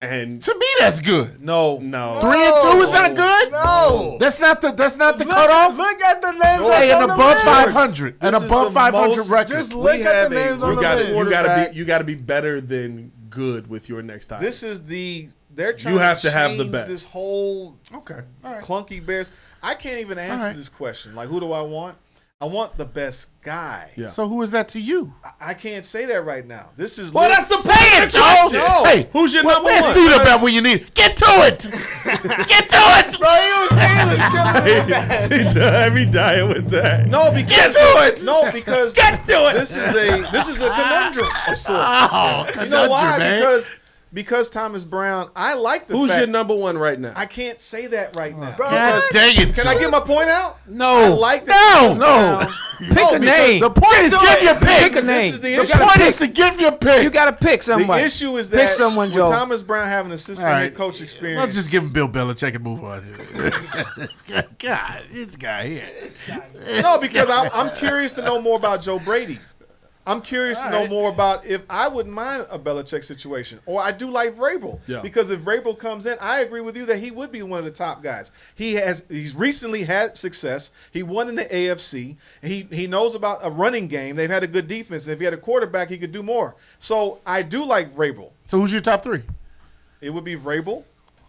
and To me, that's good. No. 3-2 is not good. No. That's not the cutoff. Look at the names. Hey, that's an on the above list. 500, an This is above the 500 most- record. Just look We at have the a names on you the gotta list. you gotta be better than good with your next time. This is they're trying You have to to have the change best. this whole Okay, all right. clunky Bears. I can't even answer right. this question. Like, who do I want? I want the best guy. Yeah. So who is that to you? I can't say that right now. This is Well, that's the Say it, Joe. No. Hey, Who's your number where's one? Cedar Bell when you need it? Get to it. Get to it. Every dying with that. No, because Get to it. No, because Get to it. This is a conundrum of sorts. Oh, You know why? conundrum, man. Because Thomas Brown, I like the Who's fact your number one right now? I can't say that right now. God Because- dang it, Can I Joe. get my point out? No. I like that Thomas Brown. Pick a because name. The point is give your pick. Pick a name. This is the You issue. The gotta point pick. is to give your pick. You got to pick The somebody. issue is Pick that someone, with Joe. Thomas Brown having assistant All right. head coach experience. Let's just give him Bill Belichick and move on. God, this guy here. No, because I'm curious to know more about Joe Brady. I'm curious to know more about if I wouldn't mind a Belichick situation. Or I do like Vrabel. Yeah. Because if Vrabel comes in, I agree with you that he would be one of the top guys. He's recently had success. He won in the AFC. He knows about a running game. They've had a good defense. If he had a quarterback, he could do more. So I do like Vrabel. So who's your top 3? It would be Vrabel.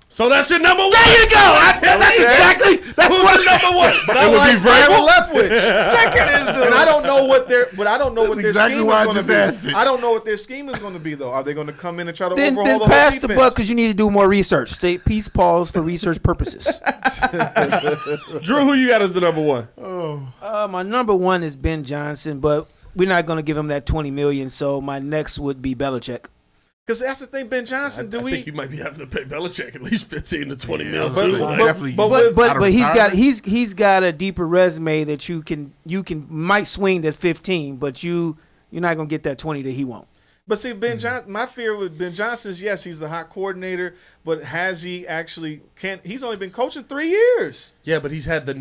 So that's your number one. There you go. That's exactly. That's Who's what your number one? But I like Byron Leftwich. Second is And I don't know what their exactly scheme why I is going just to be. asked it. I don't know what their scheme is going to be though. Are they going to come in and try to Then overhaul the whole pass the defense? buck because you need to do more research. Say peace, pause for research purposes. Drew, who you got as the number one? My number one is Ben Johnson, but we're not going to give him that $20 million. So my next would be Belichick. Because that's the thing, Ben Johnson. I think you might be having to pay Belichick at least 15 to 20 mil. but- too. but- definitely- but But he's got retirement? he's got a deeper resume that you can might swing that 15, but you're not going to get that 20 that he won't. But see, Ben Johnson. My fear with Ben Johnson is yes, he's the hot coordinator, but has he actually? He's only been coaching 3 years. Yeah, but he's had a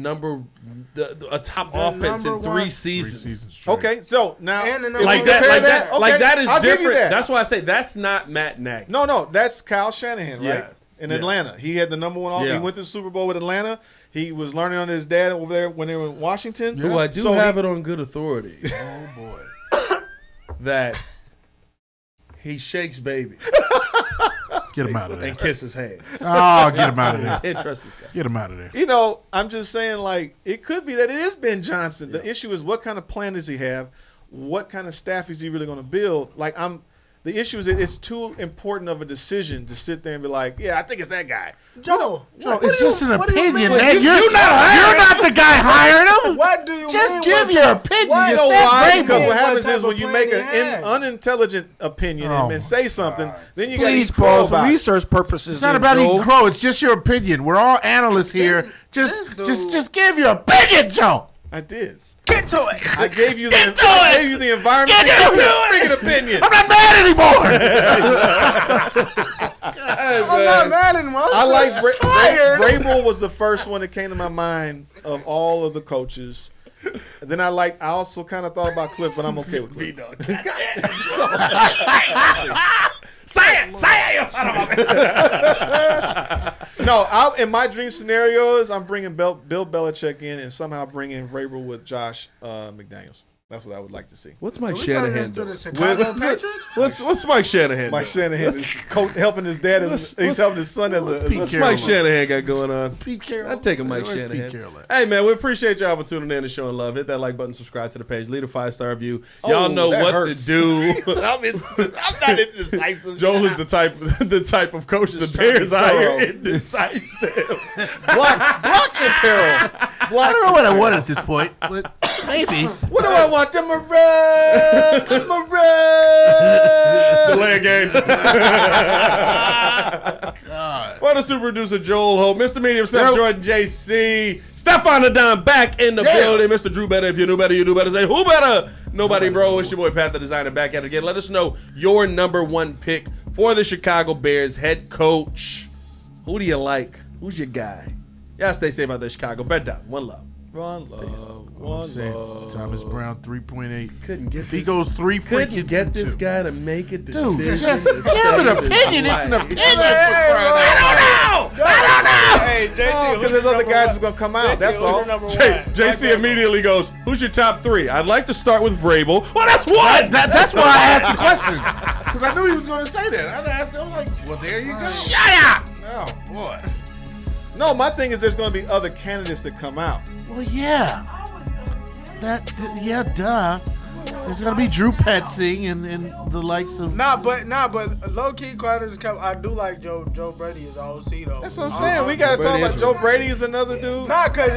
top offense in number 3 one- seasons. Okay, so now And the if number we Like one- that, compare like that, okay, like that is I'll different. Give you that. That's why I say that's not Matt Nagy. No, that's Kyle Shanahan, right? Yeah. In Yes. Atlanta, he had the number one. Yeah. He went to the Super Bowl with Atlanta. He was learning under his dad over there when they were in Washington. Who I do So have he- it on good authority. Oh boy, that he shakes babies Get him out of there. and kisses hands. Oh, get him out of there. Can't trust this guy. Get him out of there. You know, I'm just saying, like, it could be that it is Ben Johnson. The issue is what kind of plan does he have? What kind of staff is he really going to build? Like, The issue is that it's too important of a decision to sit there and be like, yeah, I think it's that guy. Joe, It's just an opinion, mean? man. You're You're not the guy hiring him. what do you Just mean? give what your type- opinion. Why? You know said why? Vrabel. Because what What happens type is when of you plan make he an had? unintelligent opinion Oh and say something, then you got to Please eat crow pause for about it. research purposes. It's not about eating crow. It's just your opinion. We're all analysts here. Just give your opinion, Joe. I did. Get to it. I gave you Get to I it. gave you the environment. Get to to give your it. freaking opinion. I'm not mad anymore. I'm not mad anymore. I like tired. Vrabel was the first one that came to my mind of all of the coaches. And then I also kind of thought about Cliff, but I'm okay with Cliff. Say it, you son of a bitch. No, in my dream scenario is I'm bringing Bill Belichick in and somehow bringing Vrabel with Josh McDaniels. That's what I would like to see. What's Mike So we turning Shanahan this to doing? the Chicago Patriots? What's Mike Shanahan Mike doing? Shanahan is helping his dad. He's helping his son as a. What's Mike Shanahan got going on? Pete Carroll. I'd take a Mike Where's Shanahan. Pete Carroll at? Hey, man, we appreciate y'all for tuning in and showing love. Hit that like button, subscribe to the page, leave a 5-star review. Y'all know that what hurts. to do. I'm not indecisive. Joel is the type of coach the trying to Bears be hire. thorough. Indecisive. Block for Carroll. I don't know what I want at this point, but maybe. What do I want? Them around. Them around. Delay a game. What a super producer, Joel Hope, Mr. Medium, Seth Yep. Jordan, JC, Stefan the Don back in the Yeah. building. Mr. Drew Better. If you knew better, you do better. Say who better? Nobody, bro. It's your boy Pat the Designer back at it again. Let us know your number one pick for the Chicago Bears head coach. Who do you like? Who's your guy? Y'all stay safe out there, Chicago. Bed down. One love. One love. One love. Thomas Brown 3.8. Couldn't get If he this- goes 3 Couldn't freaking get this 2. guy to make a decision. Dude, just to give save an his opinion. It's an life. opinion. Hey, JC, Oh, because there's other guys that's gonna come out. That's all. JC immediately goes, who's your top three? I'd like to start with Vrabel. Well, that's one. That's why I asked the question. Because I knew he was going to say that. I asked him, I'm like, well, there you go. Shut up. Oh, boy. No, my thing is there's gonna be other candidates that come out. Well, yeah. Duh. There's going to be Drew Petzing and the likes of... but low key quarters. I do like Joe Brady as OC though. That's what I'm saying. We gotta talk about Joe Brady is another dude. Not because